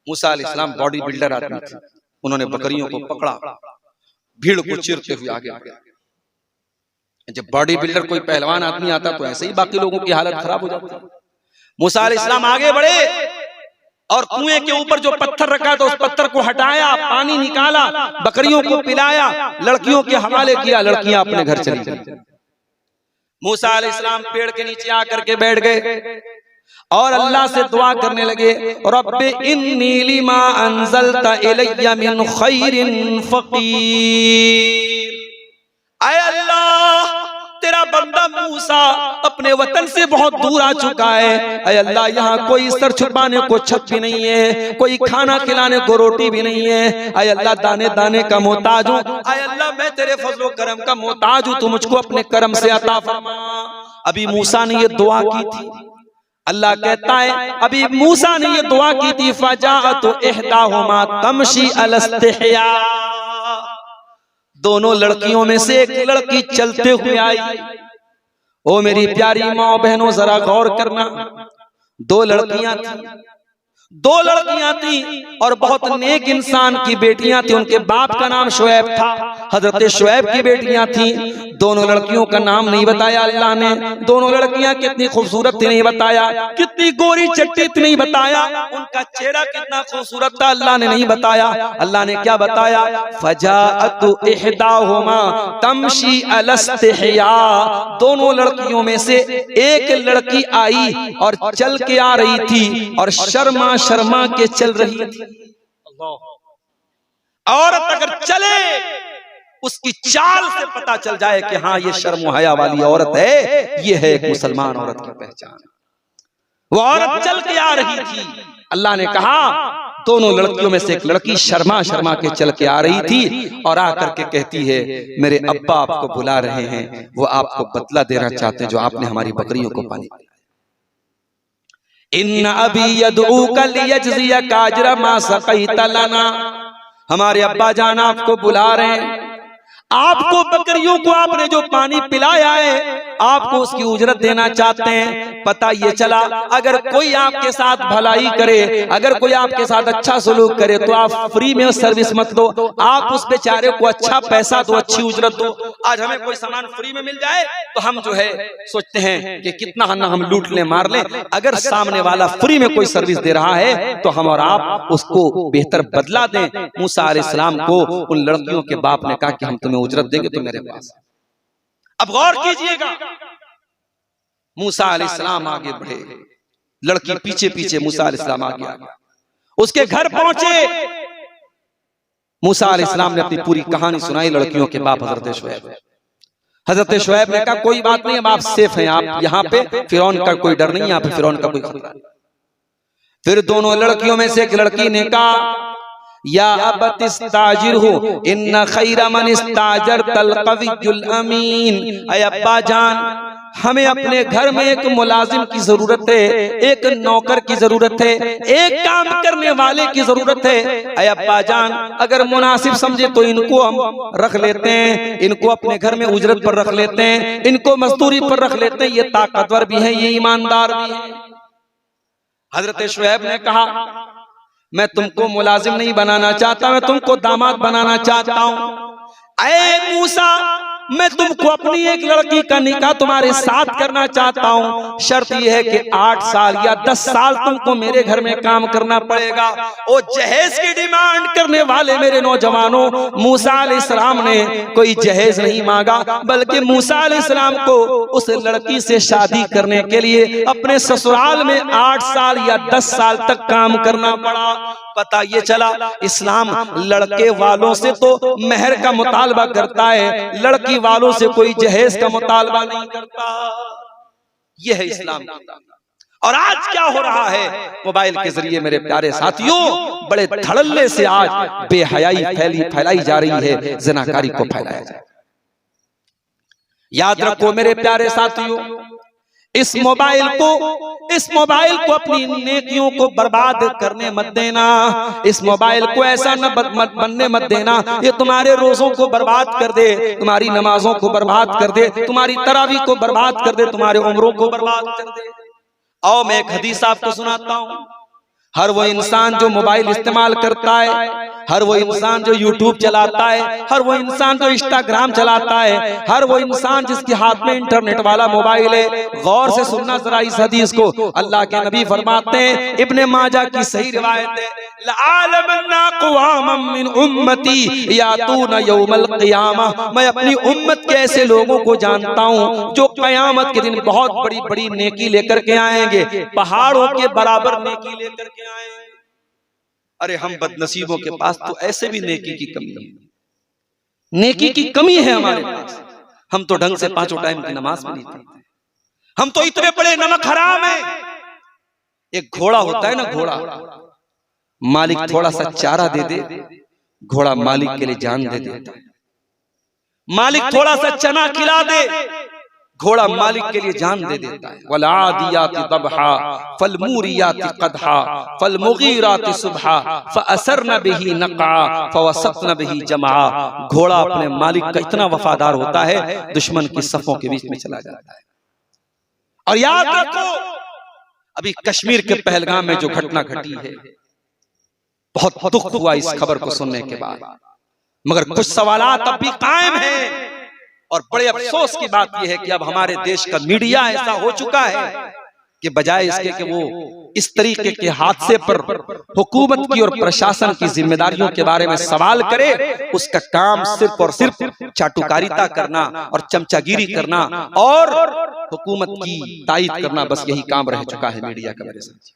मूसा अलैहिस्सलाम बॉडी बिल्डर आदमी थे, उन्होंने बकरियों को पकड़ा, भीड़ को चीरते हुए आगे आगे। जब बॉडी बिल्डर कोई पहलवान आदमी आता तो ऐसे ही बाकी लोगों की हालत खराब हो जाती। मूसा अलैहिस्सलाम आगे बढ़े और कुएं के ऊपर जो पत्थर रखा था उस पत्थर को हटाया, पानी निकाला, बकरियों को पिलाया, लड़कियों के हवाले किया, लड़कियां अपने घर चली गई। मूसा अलैहिस्सलाम पेड़ के नीचे आकर के बैठ गए और अल्लाह से दुआ करने लगे, रब्बि इन्नी लिमा अंज़लता इलैया मिन खैरिन फ़क़ीर। ऐ अल्लाह, तेरा बंदा मूसा अपने वतन से बहुत दूर आ चुका है। ऐ अल्लाह यहाँ कोई सर छुपाने को छत भी नहीं है, कोई खाना खिलाने को रोटी भी नहीं है। ऐ अल्लाह दाने दाने का मोहताज हूँ। ऐ अल्लाह मैं तेरे फजलो करम का मोहताज हूँ, तू मुझको अपने करम से अता फरमा। अभी मूसा ने ये दुआ की थी। अल्लाह कहता है अभी मूसा ने ये दुआ की थी, फजाअतु इहदाहुमा तमशी अल इस्तिहया। दोनों लड़कियों में से एक लड़की चलते हुए आई। ओ मेरी प्यारी माँ बहनों जरा गौर करना, दो लड़कियां थी और बहुत नेक इंसान की बेटियां थी। उनके बाप का नाम शुएब था, हजरत शुएब की बेटियां थी। दोनों लड़कियों का नाम नहीं बताया अल्लाह ने। दोनों लड़कियां कितनी खूबसूरत थी नहीं बताया, कितनी गोरी चट्टी थी नहीं बताया, उनका चेहरा कितना खूबसूरत था अल्लाह ने नहीं बताया। अल्लाह ने क्या बताया, फजाअतु इहदाहुमा तमशी अल इस्तिहया। दोनों लड़कियों में से एक लड़की आई और चल के आ रही थी और शर्मा शर्मा के चल रही थी। औरत अगर चले उसकी चाल से पता चल जाए कि हाँ ये शर्म हया वाली औरत है, ये है एक मुसलमान औरत की पहचान। वो औरत चल के आ रही थी। अल्लाह ने कहा दोनों लड़कियों में से एक लड़की शर्मा शर्मा के चल के आ रही थी और आकर के कहती है मेरे अब्बा आपको बुला रहे हैं, वो आपको बदला देना चाहते हैं जो आपने हमारी बकरियों को पानी पिलाया। इन्ना अबी यदऊका लियजज़ियका अजरा मा सक़ैता लना। हमारे अब्बा जान आपको बुला रहे हैं, आपको बकरियों को आपने जो पानी पिलाया है आपको उसकी उजरत देना चाहते हैं। पता ये चला अगर कोई आपके साथ भलाई करे, अगर कोई आपके साथ अच्छा सलूक करे तो आप फ्री में सर्विस मत दो, आप उस बेचारे को अच्छा पैसा दो, अच्छी उजरत दो। आज हमें कोई सामान फ्री में मिल जाए तो हम जो है सोचते हैं कि कितना ना हम लूट लें मार लें। अगर सामने वाला फ्री में कोई सर्विस दे रहा है तो हम और आप उसको बेहतर बदला दें। मूसा अलैहिस्सलाम को उन लड़कियों के बाप ने कहा कि हम तुम्हें उजरत देंगे तो मेरे पास। अब गौर कीजिएगा, मूसा अलैहिस्सलाम आगे बढ़े, लड़की पीछे पीछे, मूसा अलैहिस्सलाम आगे आगे। उसके घर पहुंचे, मूसा अलैहिस्सलाम ने अपनी पूरी कहानी सुनाई लड़कियों के बाप हजरत शुएब। हजरत शुएब ने कहा कोई बात नहीं, अब आप सेफ हैं, आप यहाँ पे फिरौन का कोई डर नहीं, यहाँ पे फिरौन का कोई खतरा नहीं। फिर दोनों लड़कियों में से एक लड़की ने कहा या अबत इस्ताजिरहु इन्ना खैरा मन इस्ताजरतल कवियुल अमीन। ऐ अब्बा जान हमें अपने घर में एक मुलाजिम की जरूरत है, एक नौकर की जरूरत है, एक काम करने वाले की जरूरत है। ऐ अब्बा जान अगर मुनासिब समझे तो इनको हम रख लेते हैं, इनको अपने घर में उजरत पर रख लेते हैं, इनको मजदूरी पर रख लेते हैं, ये ताकतवर भी है, ये ईमानदार भी है। हजरत शुएब ने कहा मैं तुमको मुलाजिम नहीं बनाना चाहता, मैं तुमको दामाद बनाना चाहता हूं। ऐ मूसा मैं तुमको अपनी एक लड़की का निकाह तुम्हारे साथ करना चाहता हूं, शर्त यह है कि 8 साल या 10 साल तुमको मेरे घर में काम करना पड़ेगा। ओ जहेज की डिमांड करने वाले मेरे नौजवानों, मूसा अलैहिस्सलाम ने कोई जहेज नहीं मांगा, बल्कि मूसा अलैहिस्सलाम को उस लड़की से शादी करने के लिए अपने ससुराल में 8 साल या 10 साल तक काम करना पड़ा। पता ये चला इस्लाम लड़के वालों से तो मेहर का मुतालबा करता है, लड़की वालों से कोई जहेज का मुतालबा नहीं करता। यह है इस्लाम। और आज क्या हो रहा है, मोबाइल के जरिए मेरे प्यारे साथियों बड़े धड़ल्ले से आज बेहयाई फैलाई जा रही है, ज़िनाकारी को फैलाया जा रहा है। याद रखो मेरे प्यारे साथियों, इस मोबाइल को अपनी नेकियों को बर्बाद करने मत देना, इस मोबाइल को ऐसा न बनने मत देना ये तुम्हारे रोजों को बर्बाद कर दे, तुम्हारी नमाजों को बर्बाद कर दे, तुम्हारी तरावी को बर्बाद कर दे, तुम्हारे उम्रों को बर्बाद कर दे। आओ मैं एक हदीस आपको सुनाता हूँ। हर वो इंसान जो मोबाइल इस्तेमाल करता है, हर वो इंसान जो यूट्यूब चलाता है, हर वो इंसान जो इंस्टाग्राम चलाता है, हर वो इंसान जिसके हाथ में इंटरनेट वाला मोबाइल है, गौर से सुनना जरा इस हदीस को। अल्लाह के नबी फरमाते हैं, इब्ने माजा की सही रिवायत है, लअलमन्ना क़वामम मिन उम्मती यातूना यौमल क़ियामह। मैं अपनी उम्मत के ऐसे लोगों को जानता हूँ जो क़यामत के दिन बहुत बड़ी बड़ी नेकी लेकर के आएंगे, पहाड़ों के बराबर नेकी लेकर के आएंगे। अरे हम बदनसीबों के पास तो ऐसे भी नेकी की कमी है, नेकी की कमी है हमारे पास। हम तो ढंग से 5 टाइम की नमाज भी नहीं पढ़ते, हम तो इतने बड़े नमक हराम है। एक घोड़ा होता है ना, घोड़ा, मालिक थोड़ा सा चारा दे दे, घोड़ा मालिक के लिए जान दे देता है। मालिक थोड़ा सा चना खिला दे, घोड़ा मालिक के लिए जान दे देता है। वलादियाति दबहा फलमूरियाति कदहा फलमुगीराति सुबहा फअसरन बिही नक़ा फवसतन बिही जमा। घोड़ा अपने मालिक का इतना वफादार होता है, दुश्मन की सफों के बीच में चला जाता है। और याद रखो, अभी कश्मीर के पहलगाम में जो घटना घटी है, बहुत दुख हुआ इस खबर को सुनने के बाद, मगर कुछ सवालात अब भी कायम हैं। और बड़े अफसोस की बात यह है कि अब हमारे देश का मीडिया ऐसा हो चुका है कि बजाय इसके कि वो इस तरीके के हादसे पर हुकूमत की और प्रशासन की जिम्मेदारियों के बारे में सवाल करे, उसका काम सिर्फ और सिर्फ चाटुकारिता करना और चमचागिरी करना और हुकूमत की तायीद करना, बस यही काम रह चुका है मीडिया का। मेरे साथ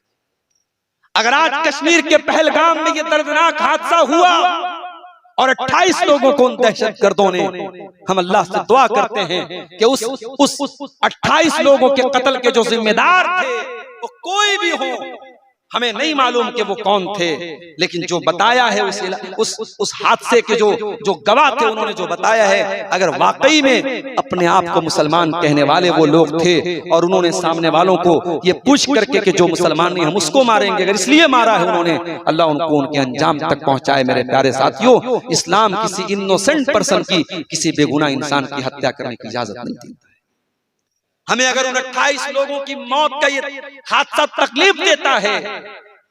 अगर आज कश्मीर के पहलगाम में ये दर्दनाक हादसा हुआ और 28 लोगों को उन दहशतगर्दों ने, हम अल्लाह से दुआ करते हैं कि उस 28 लोगों के कत्ल के जो जिम्मेदार थे वो कोई भी हो, हमें नहीं मालूम कि वो कौन थे, लेकिन जो बताया है उस हादसे के जो गवाह थे, उन्होंने जो बताया है, अगर वाकई में अपने आप को मुसलमान कहने वाले वो लोग थे और उन्होंने सामने वालों को ये पूछ करके कि जो मुसलमान नहीं हम उसको मारेंगे, अगर इसलिए मारा है उन्होंने, अल्लाह उनको उनके अंजाम तक पहुंचाए। मेरे प्यारे साथियों, इस्लाम किसी इनोसेंट पर्सन की, किसी बेगुनाह इंसान की हत्या करने की इजाजत नहीं देता। हमें अगर उन 28 लोगों की मौत का ये हादसा तकलीफ देता है,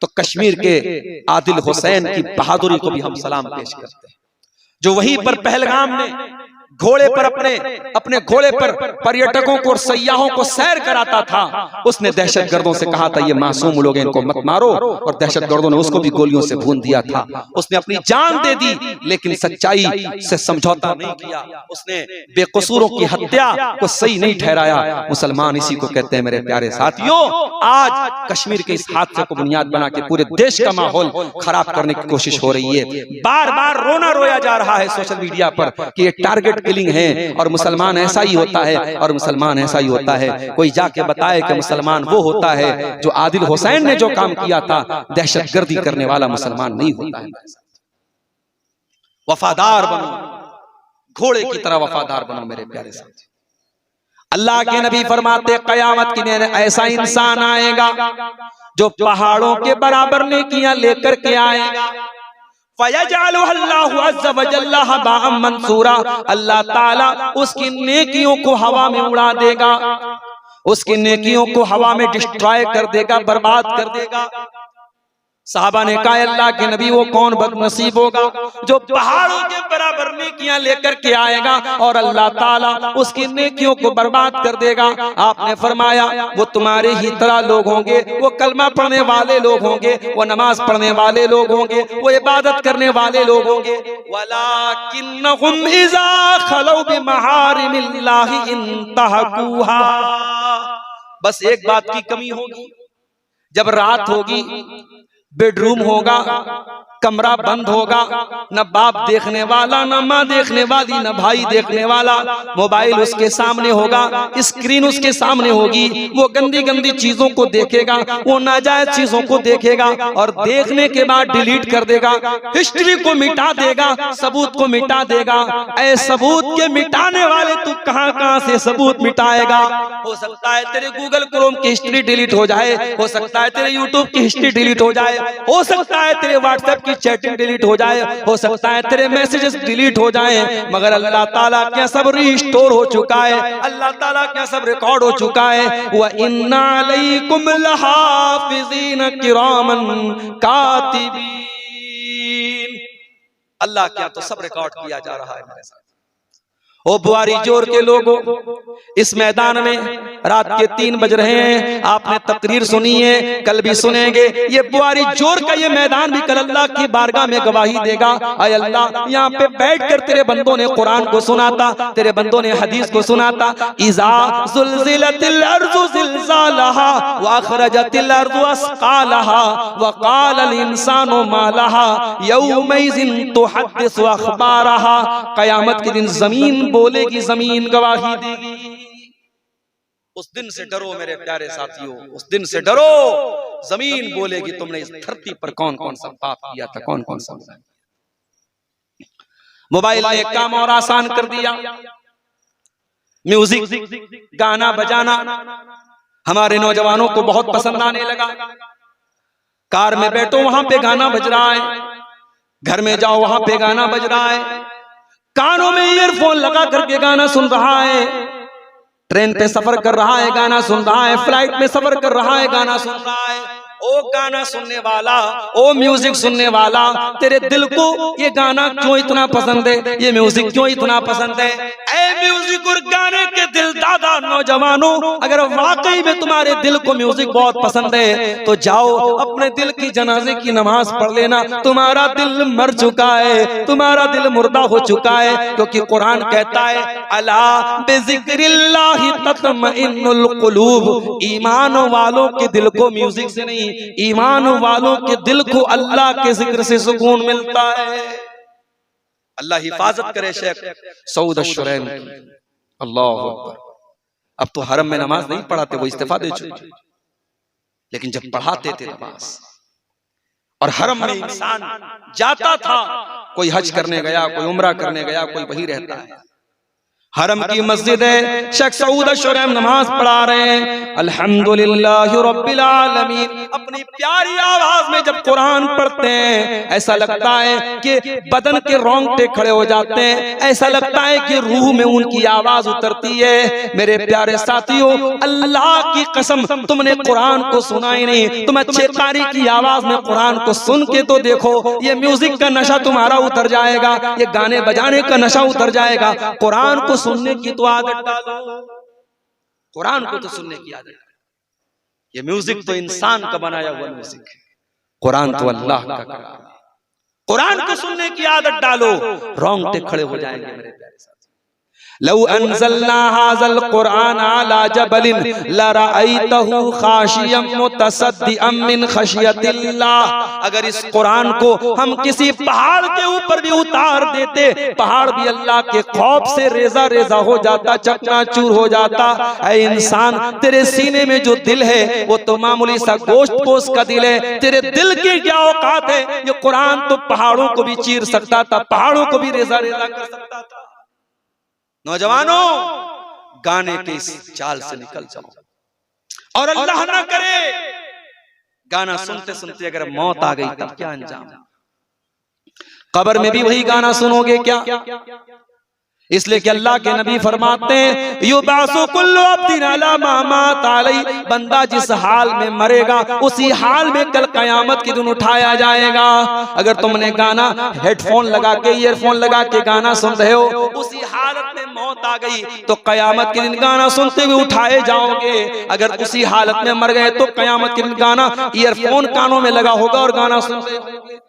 तो कश्मीर के आदिल हुसैन की बहादुरी को भी हम सलाम पेश करते हैं, जो वहीं पर पहलगाम में घोड़े पर अपने घोड़े पर पर्यटकों को और सयाहों को सैर कराता था। उसने दहशतगर्दों से कहा था ये मासूम लोग हैं, इनको मत मारो, और दहशतगर्दों ने उसको भी गोलियों से भून दिया था। उसने अपनी जान दे दी, लेकिन सच्चाई से समझौता नहीं किया। उसने बेकसूरों की हत्या को सही नहीं ठहराया। मुसलमान इसी को कहते हैं। मेरे प्यारे साथियों, आज कश्मीर के इस हादसे को बुनियाद बना के पूरे देश का माहौल खराब करने की कोशिश हो रही है। बार बार रोना रोया जा रहा है सोशल मीडिया पर कि ये टारगेट किलिंग है और मुसलमान ऐसा ही होता है और मुसलमान ऐसा ही होता है। कोई जाके बताए कि मुसलमान वो होता है जो आदिल हुसैन ने जो काम किया था, दहशतगर्दी करने वाला मुसलमान नहीं होता है। वफादार बनो, घोड़े की तरह वफादार बनो मेरे प्यारे साथी। अल्लाह के नबी फरमाते कयामत के दिन ऐसा इंसान आएगा जो पहाड़ों के बराबर नेकियां लेकर के आएगा। फयजअलुहु अज़्ज़ व जल्ल हबाअम मंसूरा, अल्लाह ताला उसकी नेकियों को हवा में उड़ा देगा, उसकी नेकियों को हवा में डिस्ट्रॉय कर देगा, बर्बाद कर देगा। साहबा ने कहा अल्लाह के नबी वो कौन बदनसीब होगा जो पहाड़ों के बराबर नेकियां लेकर के आएगा और अल्लाह ताला उसकी नेकियों को बर्बाद कर देगा। आपने फरमाया वो तुम्हारे ही तरह लोग होंगे, वो कलमा पढ़ने वाले लोग होंगे, वो नमाज पढ़ने वाले लोग होंगे, वो इबादत करने वाले लोग होंगे। वलाकिन्नहुम इज़ा खलौ बिमहारिमिल्लाहि इंतहकुहा, बस एक बात की कमी होगी, जब रात होगी, बेडरूम होगा, कमरा बंद होगा, न बाप देखने वाला, न माँ देखने वाली, न भाई देखने वाला, मोबाइल उसके सामने होगा, स्क्रीन उसके सामने होगी, वो गंदी गंदी चीजों को देखेगा, वो नाजायज चीजों को देखेगा और देखने के बाद डिलीट कर देगा, हिस्ट्री को मिटा देगा, सबूत को मिटा देगा। ऐ सबूत के मिटाने वाले, तू कहां कहां से सबूत मिटाएगा? हो सकता है तेरे गूगल क्रोम की हिस्ट्री डिलीट हो जाए, हो सकता है तेरे यूट्यूब की हिस्ट्री डिलीट हो जाए, हो सकता है तेरे व्हाट्सएप की चैटिंग डिलीट हो जाए, हो सकता है तेरे मैसेजेस डिलीट हो जाएं, मगर अल्लाह ताला क्या सब रिस्टोर हो चुका है, अल्लाह ताला क्या सब रिकॉर्ड हो चुका है। व इन्ना अलैकुम लहाफिज़ीन किरामन कातिबीन, अल्लाह क्या तो सब रिकॉर्ड किया जा रहा है मेरे साथ। ओ बुआरी जोर के लोगों, इस मैदान में रात के 3 बज रहे हैं, आपने तकरीर सुनी है, कल भी सुनेंगे। ये बुआरी जोर का ये मैदान भी कल अल्लाह की बारगाह में गवाही देगा। ऐ अल्लाह, यहाँ पे बैठकर तेरे बंदों ने कुरान को सुनाता, तेरे बंदों ने हदीस को सुनाता। इज़ा ज़ुल्ज़िलतिल अर्ज़ु ज़िल्ज़ालहा व अख़रजतिल अर्ज़ु अस्क़ालहा व क़ालल इंसानु मा लहा यौमइज़िन तुहद्दिसु अख़बारहा। क़यामत के दिन जमीन बोलेगी, जमीन गवाही देगी। उस दिन से डरो मेरे प्यारे साथियों, उस दिन से डरो। जमीन बोलेगी तुमने इस धरती पर कौन कौन सा पाप किया था, कौन कौन सा। मोबाइल ने काम और आसान कर दिया। म्यूजिक, गाना बजाना हमारे नौजवानों को बहुत पसंद आने लगा। कार में बैठो वहां पे गाना बज रहा है, घर में जाओ वहां पे गाना बज रहा है, कानों में ईयरफोन लगा करके गाना सुन रहा है, ट्रेन पे सफर कर रहा है गाना सुन रहा है, फ्लाइट में सफर कर रहा है गाना सुन रहा है। ओ गाना सुनने वाला, ओ म्यूजिक सुनने वाला, तेरे दिल को ये गाना क्यों इतना पसंद है, ये म्यूजिक क्यों इतना पसंद है? ऐ म्यूजिक और गाने के दिल दादा नौजवानों, अगर वाकई में तुम्हारे दिल को म्यूजिक बहुत पसंद है तो जाओ अपने दिल की जनाजे की नमाज पढ़ लेना। तुम्हारा दिल मर चुका है, तुम्हारा दिल मुर्दा हो चुका है, क्योंकि कुरान कहता है अला बिज़िक्रिल्लाहि तत्मइन्नुल कुलूब। ईमान वालों के दिल को म्यूजिक से नहीं, ईमान वालों के दिल को अल्लाह के जिक्र से सुकून मिलता है। अल्लाह हिफाजत करे शेख सऊद अश-शुरैन की। अल्लाहु अकबर। अब तो हरम में नमाज नहीं पढ़ाते, वो इस्तीफा दे चुके, लेकिन जब पढ़ाते थे नमाज और हरम में इंसान जाता था, कोई हज करने गया, कोई उम्रा करने गया, कोई वही रहता है। हरम की मस्जिद है, शेख सऊद अश-शुरैन नमाज पढ़ा रहे हैं, अल्हम्दुलिल्लाहि रब्बिल आलमीन। अपनी प्यारी आवाज में जब कुरान पढ़ते हैं ऐसा लगता है कि बदन के रोंगटे खड़े हो जाते हैं, ऐसा लगता है कि रूह में उनकी आवाज उतरती है। मेरे प्यारे साथियों, अल्लाह की कसम, तुमने कुरान को सुना ही नहीं, तुम अच्छे कारी की आवाज में कुरान को सुन के तो देखो, ये म्यूजिक का नशा तुम्हारा उतर जाएगा, ये गाने बजाने का नशा उतर जाएगा। कुरान को सुनने की तो आदत डालो, कुरान को तो सुनने की आदत। ये म्यूजिक तो इंसान का बनाया हुआ म्यूजिक है, कुरान तो अल्लाह का कलाम है। कुरान को सुनने की आदत डालो, रोंगटे खड़े हो जाएंगे मेरे प्यारे साथी। लौ अनज़लना हाज़ल कुरान अला जबलिन लरअयतहु खाशियम मुतसद्दिअम मिन खशियतिल्लाह। अगर इस कुरान को हम किसी पहाड़ के ऊपर भी उतार देते, पहाड़ भी अल्लाह के खौफ से रेजा रेजा हो जाता, चकनाचूर हो जाता। ऐ इंसान, तेरे सीने में जो दिल है वो तो मामूली सा गोश्त पोश का दिल है, तेरे दिल की क्या औकात है? ये कुरान तो पहाड़ों को भी चीर सकता था, पहाड़ों को भी रेजा रेजा कर सकता था। नौजवानों, गाने के इस चाल से निकल जाओ, और अल्लाह ना करे गाना सुनते सुनते अगर मौत आ गई तब क्या अंजाम? कब्र में भी वही गाना सुनोगे क्या? इसलिए कि अल्लाह के नबी फरमाते हैं युबासु कुल्लु अब्दिन अला मा मात अलैहि, बंदा जिस हाल में मरेगा उसी हाल में कल कयामत के दिन उठाया जाएगा। अगर तुमने गाना हेडफोन लगा के, ईयरफोन लगा के गाना सुन रहे हो, उसी हालत में मौत आ गई तो कयामत के दिन गाना सुनते हुए उठाए जाओगे। अगर उसी हालत में मर गए तो कयामत के दिन गाना ईयरफोन कानों में लगा होगा और गाना सुन रहे होगे।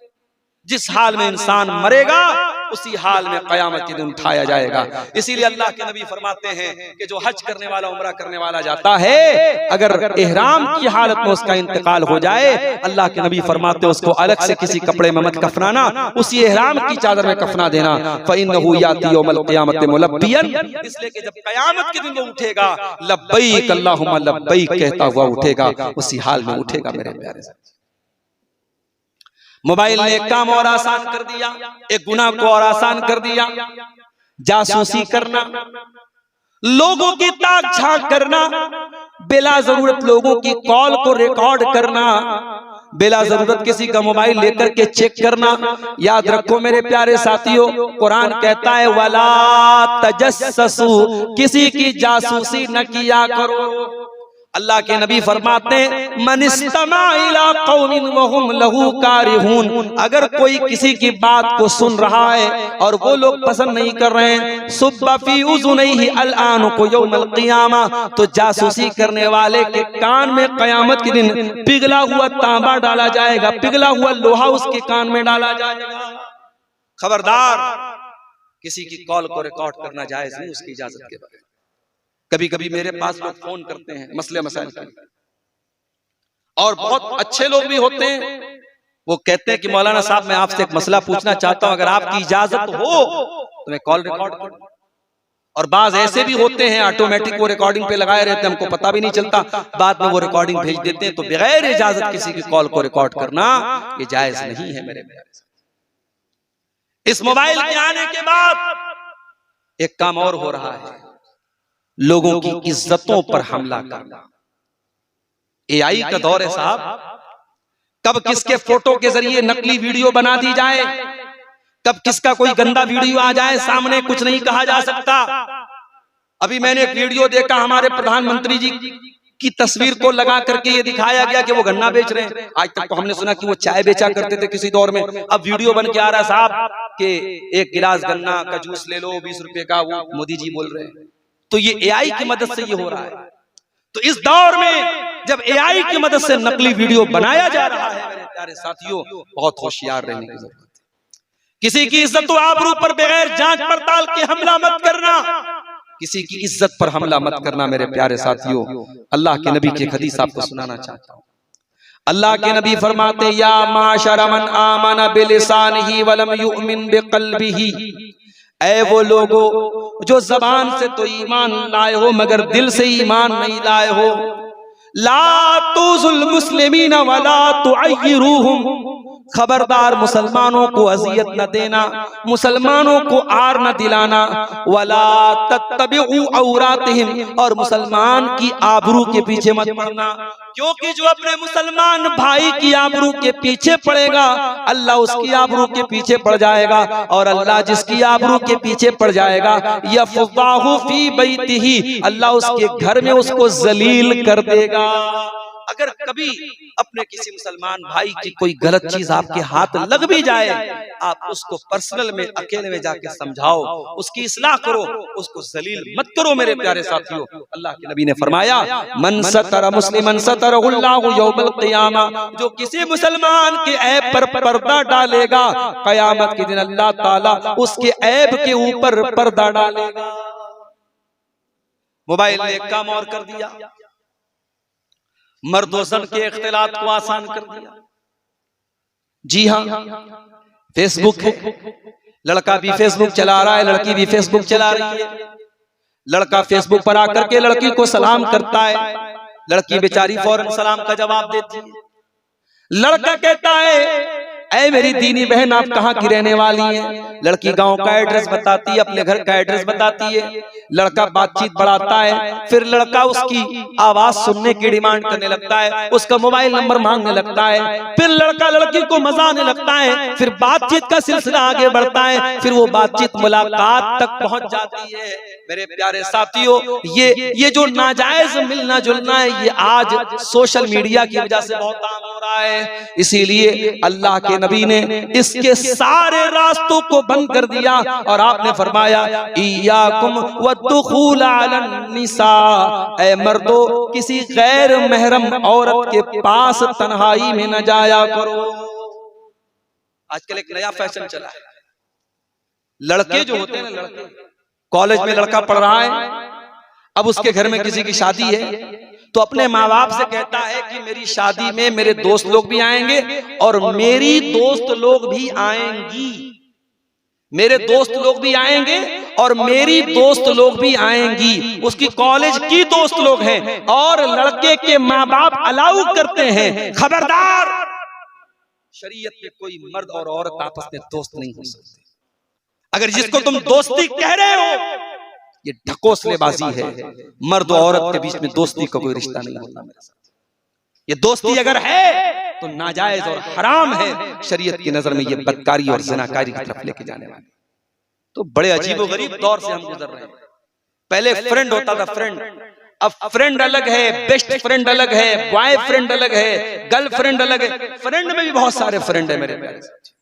जिस हाल में इंसान मरेगा उसी हाल में कयामत के दिन उठाया जाएगा। इसीलिए अल्लाह के नबी फरमाते हैं कि जो हज करने वाला, उम्रा करने वाला जाता है, अगर इहराम की हालत में उसका इंतकाल हो जाए, अल्लाह के नबी फरमाते हैं उसको अलग से किसी कपड़े में मत कफनाना, उसी इहराम की चादर में कफना देना। फइन्नहु याती यौमल क़ियामत मुलब्बियन, इसलिए कि जब कयामत के दिन वो उठेगा लब्बैक अल्लाहुम्मा लब्बैक कहता हुआ उठेगा, उसी हाल में उठेगा मेरे प्यारे साथी। मोबाइल ने एक काम और आसान कर दिया, एक गुनाह को और आसान कर दिया। जासूसी करना, लोगों की ताक झांक करना, बिला जरूरत लोगों की कॉल को रिकॉर्ड करना, बिला जरूरत किसी का मोबाइल लेकर के चेक करना। याद रखो मेरे प्यारे साथियों, कुरान कहता है वला तजस्ससु, किसी की जासूसी न किया करो। अल्लाह के नबी फरमाते हैं मनिस्तमा इला कौमिन वहुम लहू कारिहून, अगर कोई किसी की बात को सुन रहा है और वो लोग पसंद नहीं कर रहे हैं, सुब्बा फी उज़ुनैहि अलआन को यौमल क़ियामा, तो जासूसी करने वाले के कान में कयामत के दिन पिघला हुआ तांबा डाला जाएगा, पिघला हुआ लोहा उसके कान में डाला जाएगा। खबरदार, किसी की कॉल को रिकॉर्ड करना जायज नहीं उसकी इजाजत के बगैर। कभी कभी मेरे पास लोग फोन करते हैं मसले मसाइल के, और बहुत अच्छे लोग भी होते हैं, वो कहते हैं कि मौलाना साहब मैं आपसे एक मसला पूछना चाहता हूं, अगर आपकी इजाजत हो तो मैं कॉल रिकॉर्ड करूं। और बाज ऐसे भी होते हैं ऑटोमेटिक वो रिकॉर्डिंग पे लगाए रहते हैं, हमको पता भी नहीं चलता, बाद में वो रिकॉर्डिंग भेज देते हैं। तो बगैर इजाजत किसी की कॉल को रिकॉर्ड करना ये जायज नहीं है मेरे प्यारे। इस मोबाइल के आने के बाद एक काम और हो रहा है, लोगों की इज्जतों पर हमला करना। एआई का दौर है साहब, कब किसके फोटो के जरिए नकली वीडियो बना दी जाए, कब किसका कोई गंदा वीडियो आ जाए सामने, कुछ नहीं कहा जा सकता। अभी मैंने एक वीडियो देखा, हमारे प्रधानमंत्री जी की तस्वीर को लगा करके ये दिखाया गया कि वो गन्ना बेच रहे हैं। आज तक तो हमने सुना कि वो चाय बेचा करते थे किसी दौर में, अब वीडियो बन के आ रहा है साहब कि एक गिलास गन्ना का जूस ले लो 20 रुपए का, वो मोदी जी बोल रहे हैं। तो ये एआई की मदद से ये हो रहा है। तो इस दौर में जब एआई की मदद से नकली वीडियो बनाया जा रहा है मेरे प्यारे साथियों, बहुत होशियार रहने की जरूरत है। किसी की इज्जत व आबरू पर बगैर जांच पड़ताल के हमला मत करना, किसी की इज्जत पर हमला मत करना मेरे प्यारे साथियों। अल्लाह के नबी की एक हदीस आपको सुनाना चाहता हूँ। अल्लाह के नबी फरमाते, या माशरा मन आमन बिलिसानिही वलम युमिन बिक़ल्बिही, ऐ वो लोगो जो जबान से तो ईमान लाए हो मगर दिल से ईमान नहीं लाए हो, ला तुज़ुल मुस्लिमीन वला तुअय्यिरूहुम, खबरदार मुसलमानों को अजियत न देना, मुसलमानों को आर न दिलाना, वला तत्तबिउ औरातिहिम, और मुसलमान की आबरू के पीछे मत पड़ना, क्योंकि जो अपने मुसलमान भाई की आबरू के पीछे पड़ेगा अल्लाह उसकी आबरू के पीछे पड़ जाएगा, और अल्लाह जिसकी आबरू के पीछे पड़ जाएगा यफ़ज़ाहु फी बैतिही, अल्लाह उसके घर में उसको जलील कर देगा। अगर कभी अपने किसी मुसलमान भाई की कोई गलत चीज आपके हाथ लग भी जाए, आप उसको पर्सनल में अकेले में जाके समझाओ, उसकी इस्लाह करो, उसको जलील मत करो मेरे प्यारे साथियों। अल्लाह के नबी ने फरमाया, मन सतरा मुस्लिमन सतरहुल्लाहु यौमल क़ियामा, जो किसी मुसलमान के ऐब पर पर्दा डालेगा कयामत के दिन अल्लाह ताला उसके ऐब के ऊपर पर्दा डालेगा। मोबाइल ने एक काम और कर दिया, मर्द और जन के इख्तिलात को आसान कर दिया। जी हाँ, फेसबुक है, लड़का भी फेसबुक चला रहा है, लड़की भी फेसबुक चला रही है। लड़का फेसबुक पर आकर के लड़की को सलाम करता है, लड़की बेचारी फौरन सलाम का जवाब देती है। लड़का कहता है, ऐ मेरी दीनी बहन आप कहाँ की रहने वाली हैं? लड़की गांव का एड्रेस बताती है, अपने घर का एड्रेस बताती है। लड़का बातचीत बढ़ाता है, फिर लड़का उसकी आवाज सुनने की डिमांड करने लगता है, उसका मोबाइल नंबर मांगने लगता है। फिर लड़का लड़की को मजा आने लगता है, फिर बातचीत का सिलसिला आगे बढ़ता है, फिर वो बातचीत मुलाकात तक पहुंच जाती है। मेरे प्यारे साथियों, ये जो नाजायज मिलना जुलना है, ये आज सोशल मीडिया की वजह से बहुत आम हो रहा है। इसीलिए अल्लाह के नबी ने इसके सारे रास्तों को बंद कर दिया और आपने फरमाया, इय्याकुम वद्दुखूल अलन निसा, ऐ मर्दो किसी गैर महरम औरत के पास तन्हाई में न जाया करो। आजकल एक नया फैशन चला है, लड़के जो होते हैं ना, लड़के कॉलेज में लड़का पढ़ रहा है, अब उसके घर में किसी की शादी है, तो अपने माँ बाप से कहता है कि मेरी शादी में मेरे दोस्त लोग भी आएंगे और मेरी दोस्त लोग भी आएंगी, मेरे दोस्त लोग भी आएंगे और मेरी दोस्त लोग भी आएंगी। उसकी कॉलेज की दोस्त लोग हैं और लड़के के माँ बाप अलाउ करते हैं। खबरदार, शरीयत में कोई मर्द और औरत आपस में दोस्त नहीं हो सकते। अगर जिसको तुम दोस्ती कह रहे हो, ये ढकोसलेबाजी है। मर्द और औरत के बीच में दोस्ती का कोई रिश्ता नहीं होता मेरे साथ। ये दोस्ती अगर है तो नाजायज और हराम है, शरीयत की नजर में ये बदकारी और ज़िनाकारी की तरफ लेके जाने वाली। तो बड़े अजीबोगरीब दौर से हम गुजर रहे हैं। पहले फ्रेंड होता था, फ्रेंड, अब फ्रेंड अलग है, बेस्ट फ्रेंड अलग है, बॉय फ्रेंड अलग है, गर्ल फ्रेंड अलग है। फ्रेंड में भी बहुत सारे फ्रेंड है मेरे प्यारे साथी।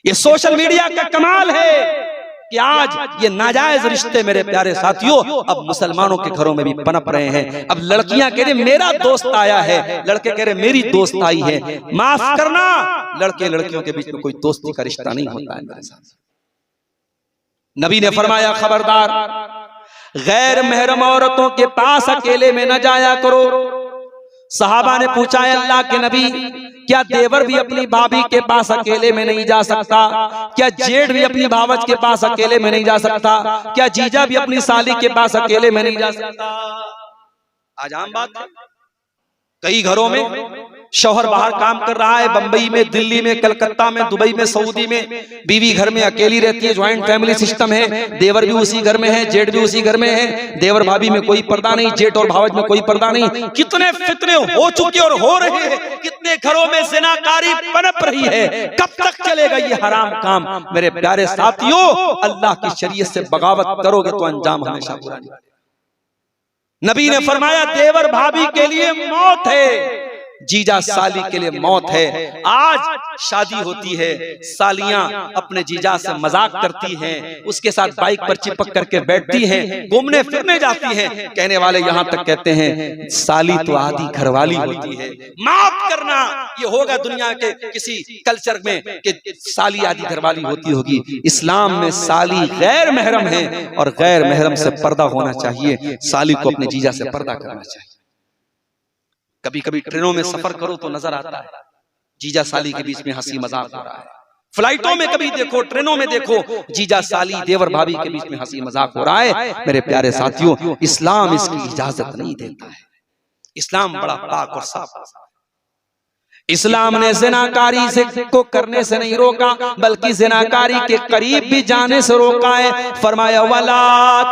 ये सोशल मीडिया का कमाल है कि आज ये नाजायज रिश्ते मेरे प्यारे साथियों अब मुसलमानों के घरों में भी पनप रहे हैं। अब लड़कियां कह रही मेरा दोस्त आया है, लड़के कह रहे मेरी दोस्त आई है। माफ करना, लड़के लड़कियों के बीच में कोई दोस्ती का रिश्ता नहीं होता है मेरे साथ। नबी ने फरमाया, खबरदार, गैर महरम औरतों के पास अकेले में न जाया करो। सहाबा ने पूछा है अल्लाह के नबी, क्या देवर भी अपनी भाभी के पास अकेले में नहीं जा सकता? क्या जेठ भी अपनी भावज के पास अकेले में नहीं जा सकता? क्या जीजा भी अपनी साली के पास अकेले में नहीं जा सकता? आज आम बात है, कई घरों में शौहर बाहर काम कर रहा है, बंबई में, दिल्ली में, कलकत्ता में, दुबई में, सऊदी में, बीवी घर में अकेली रहती है, ज्वाइंट फैमिली सिस्टम है, देवर भी उसी घर में है, जेठ भी उसी घर में है, देवर भाभी में कोई पर्दा नहीं, जेठ और भावज में कोई पर्दा नहीं। कितने फितने हो चुके और हो रहे हैं, कितने घरों में ज़िनाकारी पनप रही है। कब तक चलेगा ये हराम काम? मेरे प्यारे साथियों, अल्लाह की शरीयत से बगावत करोगे तो अंजाम हमेशा बुरा निकलेगा। नबी ने फरमाया देवर भाभी के लिए मौत है, जीजा साली के लिए मौत है। आज शादी होती है, सालियां अपने जीजा से मजाक करती हैं, उसके साथ बाइक पर चिपक करके बैठती हैं, घूमने फिरने जाती हैं। कहने वाले यहां तक कहते हैं साली तो आधी घरवाली होती है। माफ करना, ये होगा दुनिया के किसी कल्चर में कि साली आधी घरवाली होती होगी। इस्लाम में साली गैर महरम है और गैर महरम से पर्दा होना चाहिए। साली को अपने जीजा से पर्दा करना चाहिए। कभी कभी ट्रेनों में सफर करो तो नजर आता है जीजा साली के बीच में हंसी मजाक हो रहा है। फ्लाइटों में कभी देखो, ट्रेनों में देखो, जीजा साली देवर भाभी के बीच में हंसी मजाक हो रहा है। मेरे प्यारे साथियों, इस्लाम इसकी इजाजत नहीं देता है। इस्लाम बड़ा पाक और साफ है। इस्लाम ने ज़िनाकारी से को करने से नहीं रोका, बल्कि ज़िनाकारी के करीब भी जाने से रोका है। फरमाया वला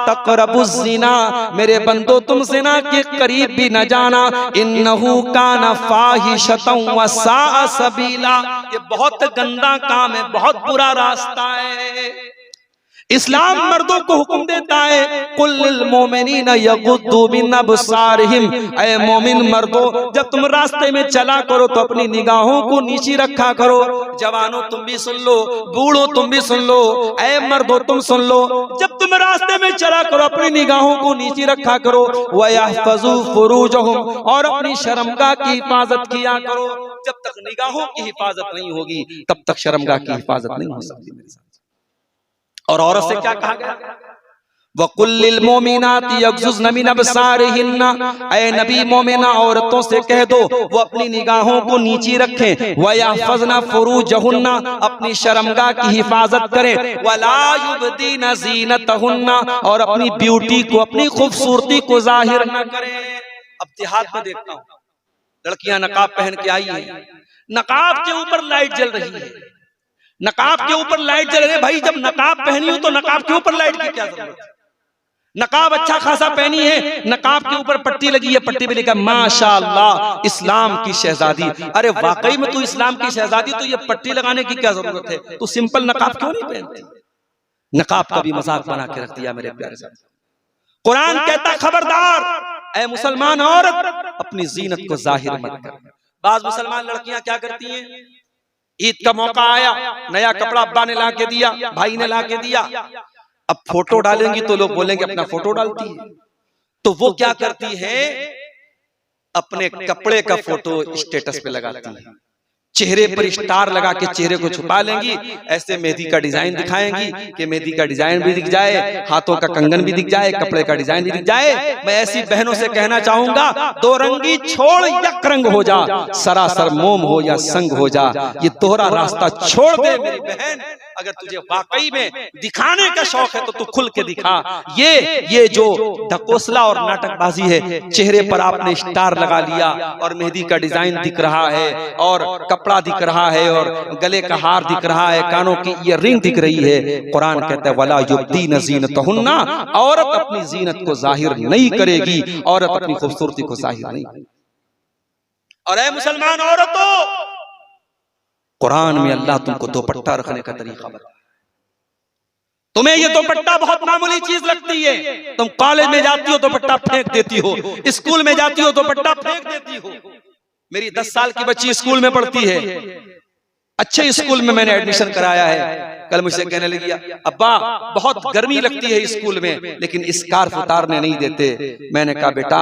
तक़रबुज़्ज़िना, मेरे बंदो तुम ज़िना के करीब भी न जाना। इन्नहु काना फ़ाहिशतन व साअ सबीला, ये बहुत गंदा काम है, बहुत बुरा रास्ता है। इस्लाम मर्दों को हुक्म देता है कुल लिल मोमिनीना यगुद्दू मिन अबसारिहिम, ऐ मोमिन मर्दों जब तुम रास्ते में चला करो तो अपनी निगाहों को नीची रखा करो। जवानों तुम भी सुन लो, बूढ़ों तुम भी सुन लो, ऐ मर्दों तुम सुन लो, जब तुम रास्ते में चला करो अपनी निगाहों को नीची रखा करो। वयहफ़ज़ू फ़ुरूजहुम, और अपनी शर्मगाह की हिफाजत किया करो। जब तक निगाहों की हिफाजत नहीं होगी तब तक शर्मगाह की हिफाजत नहीं हो सकती मेरे साथ। और औरत से क्या कहा गया? वकुल्लिल मोमिनाति यग़ज़ुज़्न मिन अबसारिहिन्ना, ऐ नबी मोमिना औरतों से कह दो वो अपनी निगाहों को नीची रखें। वयहफ़ज़्न फ़ुरूजहुन्ना, अपनी शर्मगाह की हिफाजत करें। वला युबदीन ज़ीनतहुन्ना, और अपनी ब्यूटी को, अपनी खूबसूरती को जाहिर न करें। अब देहात में देखता हूँ लड़कियां नकाब पहन के आई हैं, नकाब के ऊपर लाइट जल रही है, नकाब के ऊपर लाइट जल रही है। भाई जब नकाब पहनी हो तो नकाब के ऊपर लाइट की क्या जरूरत है? नकाब अच्छा खासा पहनी है, नकाब के ऊपर पट्टी लगी है, पट्टी पे लिखा माशाअल्लाह इस्लाम की शहजादी। अरे वाकई में तू इस्लाम की शहजादी, तो ये पट्टी लगाने की क्या जरूरत है? तू सिंपल नकाब क्यों नहीं पहनती? नकाब का भी मजाक बना के रख दिया मेरे प्यारे साथ। कुरान कहता खबरदार ऐ मुसलमान औरत, अपनी जीनत को जाहिर मत कर। बाज मुसलमान लड़कियां क्या करती हैं? ईद का मौका आया, नया कपड़ा अब्बा ने ला के दिया, भाई ने ला के दिया, अब फोटो डालेंगी तो लोग बोलेंगे अपना फोटो डालती है। तो वो क्या करती है? अपने कपड़े का फोटो स्टेटस पे लगाती है, चेहरे पर स्टार लगा के चेहरे को छुपा लेंगी, ऐसे मेहंदी का डिजाइन दिखाएंगी कि मेहंदी का डिजाइन भी दिख जाए, हाथों का कंगन भी दिख जाए, कपड़े का डिजाइन भी दिख जाए। मैं ऐसी बहनों से कहना चाहूंगा, दो रंगी छोड़ यक रंग हो जा, सरासर मोम हो या संग हो जा। ये तोहरा रास्ता छोड़ दे मेरी बहन। अगर तुझे वाकई में दिखाने का शौक है तो तू खुल के दिखा। ये जो ढकोसला और नाटकबाजी है, चेहरे पर आपने स्टार लगा लिया और मेहंदी का डिजाइन दिख रहा है और कपड़ा दिख रहा है और गले का हार दिख रहा है, कानों की ये रिंग दिख रही है। कुरान कहता है वला युब्दीन ज़ीनतहुन्ना, औरत अपनी जीनत को जाहिर नहीं करेगी, औरत अपनी खूबसूरती को जाहिर नहीं करेगी। और ऐ मुसलमान औरतों, कुरान में अल्लाह तुमको दुपट्टा रखने का तरीका बताया। तुम्हें ये दुपट्टा बहुत मामूली चीज लगती है, तुम कॉलेज में जाती हो दुपट्टा फेंक देती हो, स्कूल में जाती हो दुपट्टा फेंक देती हो। मेरी 10 साल की बच्ची स्कूल में पढ़ती है, अच्छे स्कूल में मैंने एडमिशन कराया है। कल मुझसे कहने लगी अब्बा बहुत गर्मी लगती है स्कूल में, लेकिन स्कार्फ उतारने नहीं देते। मैंने कहा बेटा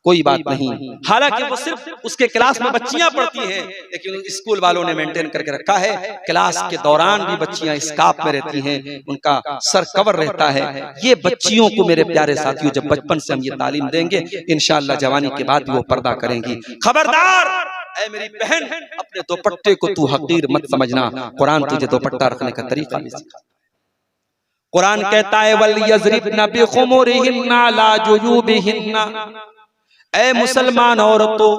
कोई बात नहीं। हालांकि वो सिर्फ उसके क्लास में बच्चियां पढ़ती हैं, लेकिन स्कूल वालों ने मेंटेन करके रखा है, क्लास के दौरान भी बच्चियां स्कार्फ में रहती हैं, उनका सर कवर रहता है। ये बच्चियों को मेरे प्यारे साथियों जब बचपन से हम ये तालीम देंगे, इंशाअल्लाह जवानी के बाद भी वो पर्दा करेंगी। खबरदार ऐ मेरी बहन, अपने दुपट्टे को तू हकीर मत समझना, कुरान तुझे दुपट्टा रखने का तरीका भी सिखा। कुरान कहता है वल यज़रिबना बिखुमुरिहिन्ना ला जुयूबिहिन्ना, ऐ मुसलमान औरतों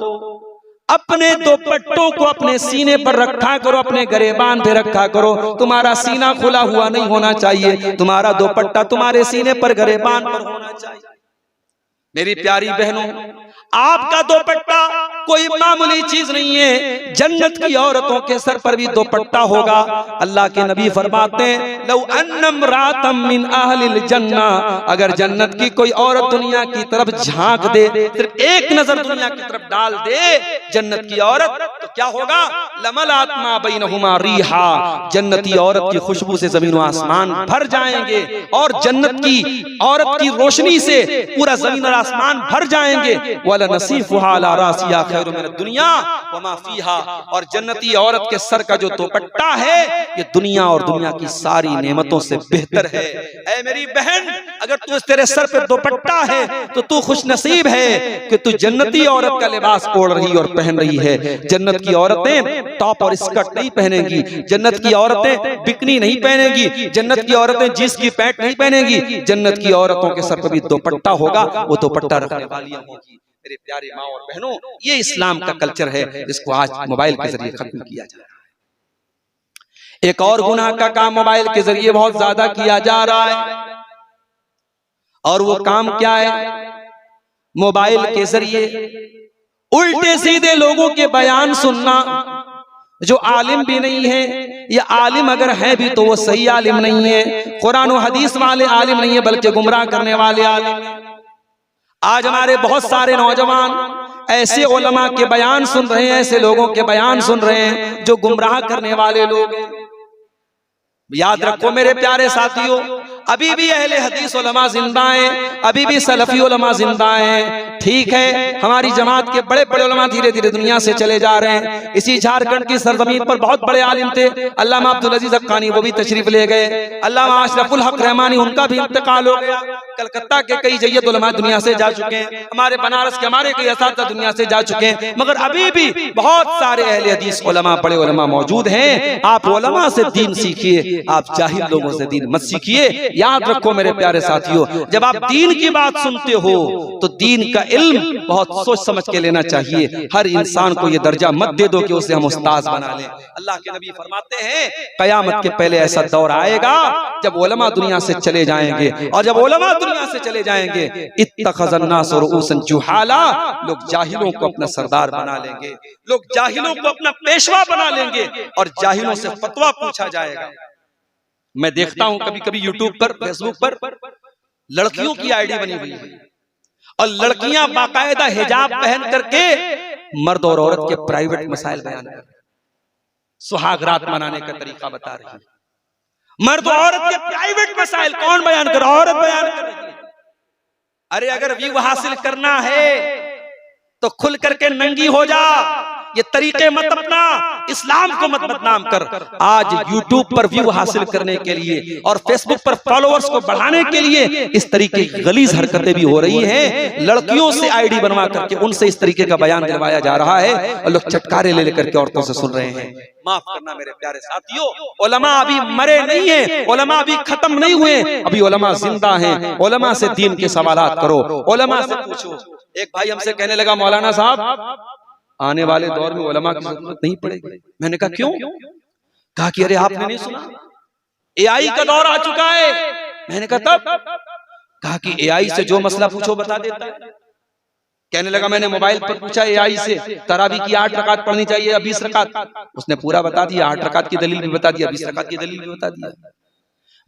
अपने दुपट्टों को अपने सीने पर रखा करो, अपने गरेबान पे रखा करो। तुम्हारा सीना खुला हुआ नहीं होना चाहिए, तुम्हारा दुपट्टा तुम्हारे सीने पर गरेबान पर होना चाहिए। मेरी प्यारी बहनों, आपका दुपट्टा कोई मामूली चीज नहीं है, जन्नत की औरतों के सर पर भी दुपट्टा होगा। अल्लाह के नबी फरमाते हैं लौ अन्नम रातम मिन अहलिल जन्ना, अगर जन्नत की कोई औरत दुनिया की तरफ झांक दे, सिर्फ एक नजर दुनिया की तरफ डाल दे जन्नत की औरत, तो क्या होगा? लमलात मा बैनहुमा रीहा, जन्नती औरत की खुशबू से जमीन व आसमान भर जाएंगे, और जन्नत की औरत की रोशनी से पूरा जमीन और आसमान भर जाएंगे। वला नसीफुहा अला रासिया खैरु मिन दुनिया वमा फीहा, और जन्नती औरत के सर का जो दुपट्टा है ये दुनिया और दुनिया की सारी नेमतों से बेहतर है। ऐ मेरी बहन, अगर तू तेरे सर पे दुपट्टा है तो तू खुश नसीब है कि तू जन्नती औरत का लिबास ओढ़ रही और पहन रही है। जन्नत की औरतें टॉप और स्कर्ट नहीं पहनेंगी, जन्नत की औरतें बिकनी नहीं पहनेंगी, जन्नत की औरतें जींस की पैंट नहीं पहनेंगी, जन्नत की औरतों के सर पर भी दुपट्टा होगा, वो दुपट्टा रखने वालियां होगी। मेरे प्यारे माँ और बहनों, ये इस्लाम का कल्चर है जिसको आज मोबाइल के जरिए खत्म किया जा रहा है। एक और गुनाह का काम मोबाइल के जरिए बहुत ज्यादा किया जा रहा है, और वो काम क्या है? मोबाइल के जरिए उल्टे सीधे लोगों के बयान सुनना, जो आलिम भी नहीं है, या आलिम अगर है भी तो वो सही आलिम नहीं है, कुरान और हदीस वाले आलिम नहीं है, बल्कि गुमराह करने वाले आलिम है। आज हमारे बहुत सारे नौजवान ऐसे उलमा के बयान सुन रहे हैं, ऐसे लोगों के बयान सुन रहे हैं जो गुमराह करने वाले लोग हैं। याद रखो मेरे प्यारे साथियों, अभी भी अहले हदीस उलमा जिंदा हैं, अभी भी सलफी उलमा जिंदा हैं। ठीक है, हमारी जमात के बड़े बड़े उलमा धीरे धीरे दुनिया से चले जा रहे हैं। इसी झारखंड की सरजमीन पर बहुत बड़े आलिम थे, अल्लामा अब्दुल अजीज हक्कानी, वो भी तशरीफ ले गए। अल्लामा अशरफुल हक रहमानी, उनका भी इंतकाल हो गया। कलकत्ता के कई जय्यद उलमा दुनिया से जा चुके हैं, हमारे बनारस के हमारे कई असातिज़ा दुनिया से जा चुके हैं, मगर अभी भी बहुत सारे अहले हदीस उलमा, बड़े उलमा मौजूद हैं। आप उलमा से दीन सीखिए, आप जाहिल लोगों से दीन मत सीखिए। याद रखो मेरे प्यारे साथियों, जब आप दीन की बात सुनते हो तो दीन का इल्म बहुत सोच समझ के लेना चाहिए। हर इंसान को ये दर्जा मत दे दो कि उसे हम उस्ताद बना लें। अल्लाह के नबी फरमाते हैं कयामत के पहले ऐसा दौर आएगा जब उलमा दुनिया से चले जाएंगे, और जब उलमा दुनिया से चले जाएंगे इत्तखज़न नास रुऊसन जुहाला, लोग जाहिलों को अपना सरदार बना लेंगे, लोग जाहिलों को अपना पेशवा बना लेंगे, और जाहिलों से फतवा पूछा जाएगा। मैं देखता हूं कभी कभी यूट्यूब पर, फेसबुक पर लड़कियों की आईडी बनी हुई है, और लड़कियां बाकायदा हिजाब पहन करके मर्द और औरत के प्राइवेट मसाइल बयान कर, सुहाग रात मनाने का तरीका बता रही है। मर्द और औरत के प्राइवेट मसाइल कौन बयान कर? औरत बयान कर रही है। अरे अगर व्यू हासिल करना है तो खुल करके नंगी हो जा, ये तरीके मत अपना, इस्लाम को मत बदनाम कर। आज यूट्यूब पर व्यू हासिल करने के लिए और फेसबुक पर फॉलोअर्स को बढ़ाने के लिए इस तरीके की गलीज हरकतें भी हो रही हैं। लड़कियों से आईडी बनवा करके उनसे इस तरीके का बयान दिलवाया जा रहा है, और लोग चटकारे ले लेकर के औरतों से सुन रहे हैं। माफ करना मेरे प्यारे साथियों, उलमा अभी मरे नहीं है, उलमा अभी खत्म नहीं हुए, अभी उलमा जिंदा हैं। उलमा से दीन के सवालात करो, उलमा से पूछो। एक भाई हमसे कहने लगा मौलाना साहब आने वाले दौर में उलमा की जरूरत नहीं पड़ेगी। मैंने कहा क्यों? कहा कि अरे आपने नहीं सुना एआई का दौर आ चुका है। मैंने कहा तब? कहा कि एआई से जो मसला पूछो बता देता है। कहने लगा मैंने मोबाइल पर पूछा एआई से तरावी की 8 रकात पढ़नी चाहिए या 20 रकात, उसने पूरा बता दिया, 8 रकात की दलील भी बता दिया, 20 रकात की दलील भी बता दिया।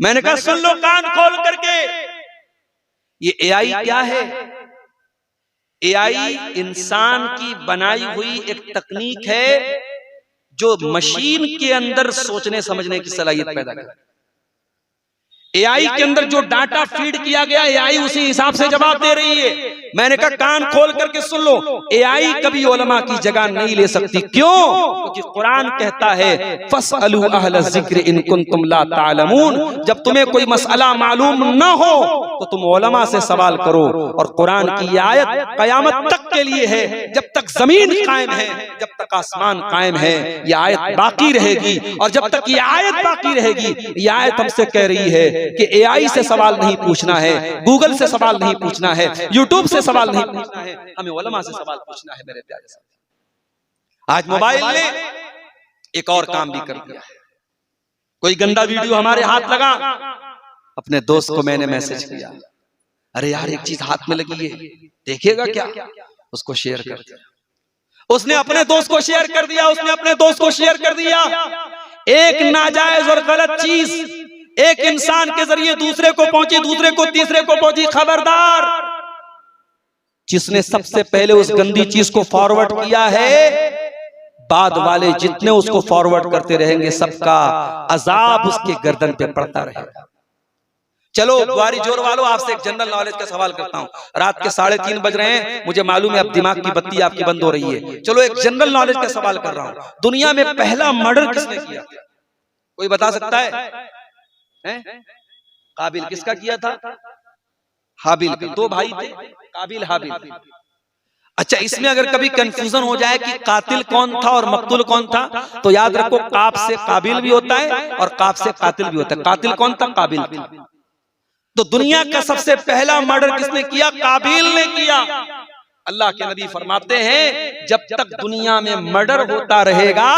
मैंने कहा सुन लो कान खोल करके, ये एआई क्या है? एआई इंसान की बनाई हुई एक तकनीक है जो मशीन के अंदर सोचने समझने की सलाहियत पैदा करे। एआई के अंदर जो डाटा फीड किया गया, एआई उसी हिसाब से जवाब दे रही है। मैंने कहा कान खोल करके सुन लो, एआई कभी उलमा की जगह नहीं ले सकती। क्यों? क्योंकि कुरान कहता है फस्अलू अहल ज़िक्र इन कुंतुम ला तालमून, जब तुम्हें कोई मसला मालूम न हो तो तुम उलमा से सवाल करो। और कुरान की आयत कयामत तक के लिए है, जब तक जमीन कायम है, जब तक आसमान कायम है, ये आयत बाकी रहेगी। और जब तक ये आयत बाकी रहेगी, ये आयत हमसे कह रही है कि एआई से सवाल नहीं पूछना है, गूगल से सवाल नहीं पूछना है, यूट्यूब से सवाल नहीं पूछना है, हमें उलमा से सवाल पूछना है। मेरे प्यारे साथी, आज मोबाइल ने एक और काम भी कर दिया है। कोई गंदा वीडियो हमारे हाथ लगा, अपने दोस्त को मैंने मैसेज किया, अरे यार एक चीज हाथ में लगी है, देखिएगा क्या? उसको शेयर कर दिया, उसने अपने दोस्त को शेयर कर दिया, उसने अपने दोस्त को शेयर कर दिया। एक नाजायज और गलत चीज एक इंसान के जरिए दूसरे को पहुंची, दूसरे को तीसरे को पहुंची। खबरदार, जिसने सबसे पहले उस गंदी चीज को फॉरवर्ड किया है, बाद वाले जितने उसको फॉरवर्ड करते रहेंगे, सबका अजाब उसके गर्दन पे पड़ता रहेगा। चलो बुआरी जोर वालों, आपसे एक जनरल नॉलेज का सवाल करता हूं। रात के 3:30 बज रहे हैं, मुझे मालूम है अब दिमाग की बत्ती आपकी बंद हो रही है। चलो एक जनरल नॉलेज का सवाल कर रहा हूं, दुनिया में पहला मर्डर किसने किया? कोई बता सकता है? काबिल किसका किया था? हाबिल का। 2 भाई थे, काबिल हाबिल। अच्छा, इसमें अगर कभी कंफ्यूजन हो जाए कि कातिल कौन था और मकतूल कौन था, तो याद रखो काफ से काबिल भी होता है और काफ से कातिल भी होता है। कातिल कौन था? काबिल था। तो दुनिया का सबसे पहला मर्डर किसने किया? काबिल ने किया। अल्लाह के नबी फरमाते हैं जब तक दुनिया में मर्डर होता रहेगा,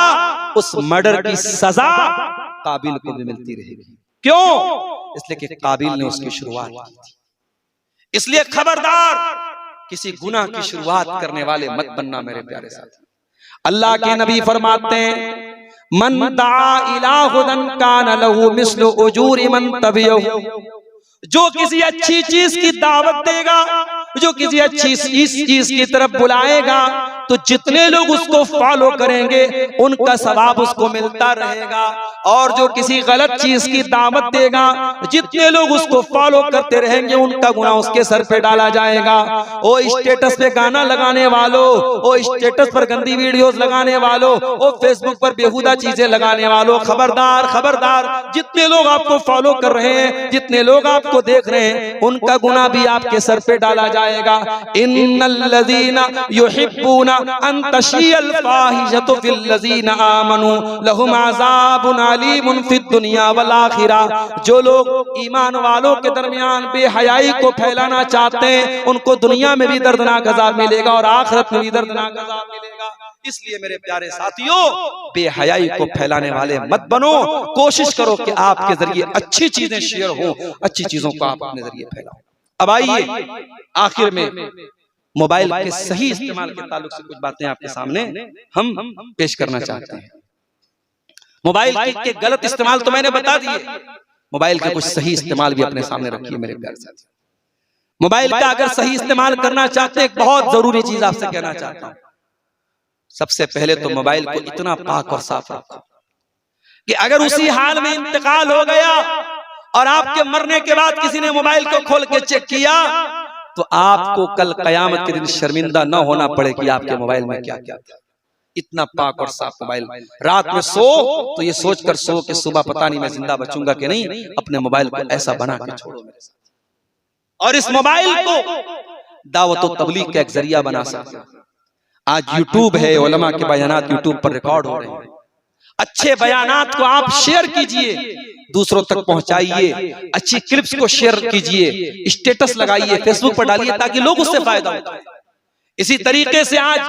उस मर्डर की सजा काबिल को भी मिलती रहेगी। क्यों? इसलिए कि काबिल ने उसकी शुरुआत की थी। इसलिए खबरदार, किसी गुनाह की शुरुआत करने वाले मत बनना मेरे प्यारे साथी। अल्लाह के नबी फरमाते हैं मन दा इला हुदन कान लहू मिस्लु उजूरि मन तबियहु, जो किसी अच्छी चीज की दावत देगा, जो किसी अच्छी इस चीज की तरफ बुलाएगा, तो जितने लोग उसको फॉलो करेंगे उनका सवाब उसको मिलता रहेगा। और जो किसी गलत चीज की दावत देगा, जितने लोग उसको फॉलो करते रहेंगे उनका गुनाह उसके सर पे डाला जाएगा। ओ स्टेटस पे गाना लगाने वालों, ओ स्टेटस पर गंदी वीडियोस लगाने वालों, ओ फेसबुक पर बेहुदा चीजें लगाने वालों, खबरदार खबरदार, जितने लोग आपको फॉलो कर रहे हैं, जितने लोग आपको देख रहे हैं, उनका गुनाह भी आपके सर पे डाला जाएगा। इन्नल्लज़ीना युहिब्बूना अन तशियल फाहिशतु फिल्लज़ीना आमनू लहुम अज़ाबुन अलीमुन फिद दुनिया वल आखिरह, जो लोग ईमान वालों के दरमियान बेहयाई को फैलाना चाहते हैं, उनको दुनिया में भी दर्दनाक अज़ाब मिलेगा और आखिरत में भी दर्दनाक अज़ाब मिलेगा। इसलिए मेरे प्यारे साथियों, बेहयाई को फैलाने वाले मत बनो। कोशिश करो कि आपके जरिए अच्छी चीजें शेयर हो, अच्छी चीजों को आप अपने जरिए फैलाओ। अब आइए आखिर में मोबाइल के सही इस्तेमाल के ताल्लुक से कुछ बातें आपके सामने हम पेश करना चाहते हैं। मोबाइल के गलत इस्तेमाल तो मैंने बता दिए, मोबाइल के कुछ सही इस्तेमाल भी अपने सामने रखिए मेरे प्यारे साथी। मोबाइल का अगर सही इस्तेमाल करना चाहते हैं, एक बहुत जरूरी चीज आपसे कहना चाहता हूं। सबसे पहले तो मोबाइल को इतना पाक और साफ रखो कि अगर उसी हाल में इंतकाल हो गया और आपके मरने के बाद किसी ने मोबाइल को खोल के चेक किया, तो आपको कल कयामत के दिन शर्मिंदा न होना पड़े कि आपके मोबाइल में क्या क्या था। इतना पाक और साफ मोबाइल। रात में सो तो ये सोचकर सो कि सुबह पता नहीं मैं जिंदा बचूंगा कि नहीं, अपने मोबाइल को ऐसा बना के छोड़ो मेरे साथ। और इस मोबाइल को दावत व तबलीग का एक जरिया बना सकते हो। आज यूट्यूब है, उलमा के बयानात यूट्यूब पर रिकॉर्ड हो रहे हैं। अच्छे बयानात को आप शेयर कीजिए, दूसरों तक पहुंचाइए, अच्छी क्लिप्स को शेयर कीजिए, स्टेटस लगाइए, फेसबुक पर डालिए ताकि लोग उससे फायदा उठाएं। इसी तरीके से आज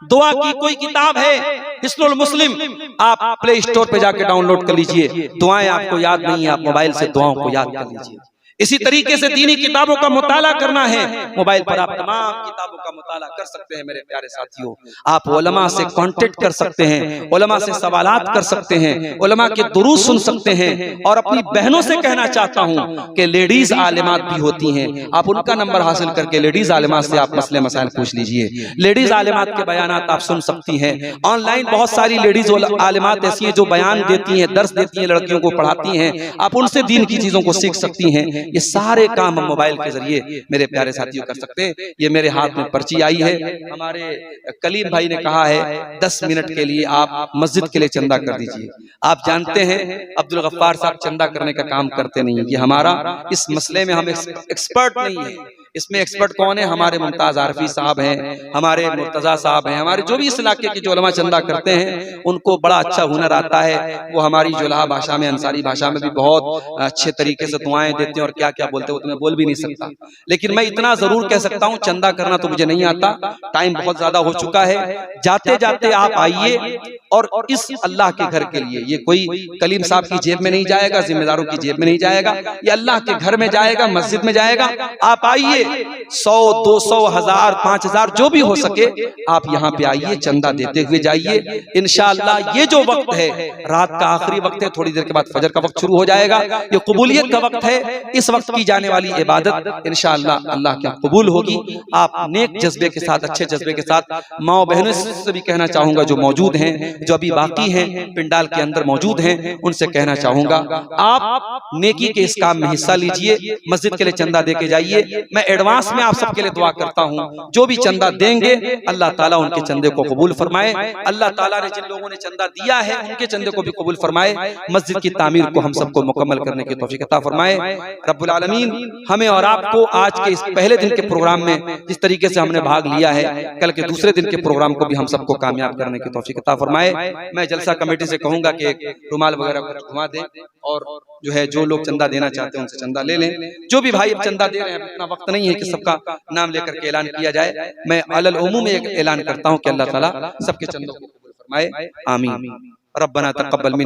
दुआ की कोई किताब है हिस्नुल मुस्लिम, आप प्ले स्टोर पे जाके डाउनलोड कर लीजिए। दुआएं आपको याद नहीं है, आप मोबाइल से दुआओं को याद कर लीजिए। इसी तरीके से दीनी किताबों का मुताला करना है, मोबाइल पर आप तमाम किताबों का मुताला कर सकते हैं मेरे प्यारे साथियों। आप उलमा से कांटेक्ट कर सकते हैं, उलमा से सवालात कर सकते हैं, उलमा के दुरूद सुन सकते हैं। और अपनी बहनों से कहना चाहता हूं कि लेडीज आलिमात भी होती हैं, आप उनका नंबर हासिल करके लेडीज आलिमात से आप मसले मसाइल पूछ लीजिए। लेडीज आलिमात के बयानात आप सुन सकती हैं। ऑनलाइन बहुत सारी लेडीज आलिमात ऐसी हैं जो बयान देती हैं, दर्स देती हैं, लड़कियों को पढ़ाती हैं, आप उनसे दीन की चीजों को सीख सकती हैं। ये सारे काम हम मोबाइल के जरिए मेरे प्यारे साथियों कर सकते हैं। ये मेरे हाथ में पर्ची आई है, हमारे कलीम भाई ने कहा है 10 मिनट के लिए आप मस्जिद के लिए चंदा कर दीजिए। आप जानते हैं अब्दुल गफ्फार साहब चंदा करने का काम करते नहीं है, ये हमारा इस मसले में हम एक्सपर्ट नहीं है। इसमें एक्सपर्ट कौन है? हमारे मुमताज आरफी साहब हैं, हमारे मुर्तजा साहब हैं, हमारे जो भी इस इलाके के जो उलमा चंदा करते हैं उनको बड़ा अच्छा हुनर आता है। वो हमारी जुलाहा भाषा में, अंसारी भाषा में भी बहुत अच्छे तरीके से दुआएं देते हैं और क्या क्या बोलते हैं वो तो मैं बोल भी नहीं सकता। लेकिन मैं इतना जरूर कह सकता हूँ, चंदा करना तो मुझे नहीं आता, टाइम बहुत ज्यादा हो चुका है। जाते जाते आप आइए और इस अल्लाह के घर के लिए, ये कोई कलीम साहब की जेब में नहीं जाएगा, जिम्मेदारों की जेब में नहीं जाएगा, ये अल्लाह के घर में जाएगा, मस्जिद में जाएगा। आप आइए, 100, 200, 1000, 5000 जो भी हो सके आप यहाँ पे आइए, चंदा देते हुए जाइए। इंशाअल्लाह ये जो वक्त है रात का आखिरी वक्त है, थोड़ी देर के बाद फजर का वक्त शुरू हो जाएगा, ये कबूलियत का वक्त है। इस वक्त की जाने वाली इबादत इंशाअल्लाह अल्लाह की कबूल होगी। आप नेक जज्बे के साथ, अच्छे जज्बे के साथ, माओ बहनों से भी कहना चाहूंगा जो मौजूद हैं, जो अभी बाकी हैं पिंडाल के अंदर मौजूद हैं, उनसे कहना चाहूंगा आप नेकी के इस काम में हिस्सा लीजिए, मस्जिद के लिए चंदा दे के जाइए। मैं एडवांस में आप सबके लिए दुआ करता हूँ, जो भी चंदा देंगे अल्लाह ताला उनके चंदे को कबूल फरमाए। अल्लाह ताला ने जिन लोगों ने चंदा दिया है उनके चंदे को भी कबूल फरमाए। मस्जिद की तामीर को हम सबको मुकम्मल करने की तौफीक अता फरमाए। रब्बुल आलमीन हमें और आपको आज के इस पहले दिन के प्रोग्राम में जिस तरीके से हमने भाग लिया है, कल के दूसरे दिन के प्रोग्राम को भी हम सबको कामयाब करने की तौफीक अता फरमाए। मैं जलसा कमेटी से कहूंगा कि एक रुमाल वगैरह घुमा दें और जो है जो लोग चंदा देना चाहते हैं उनसे चंदा ले लें। जो भी भाई अब चंदा दे रहे हैं, इतना वक्त नहीं है कि सबका नाम लेकर के ऐलान किया जाए। मैं अलल उमूम एक ऐलान करता हूं कि अल्लाह ताला सबके चंदों को कबूल फरमाए। आमीन। रब्बना तक़ब्बल मिन्ना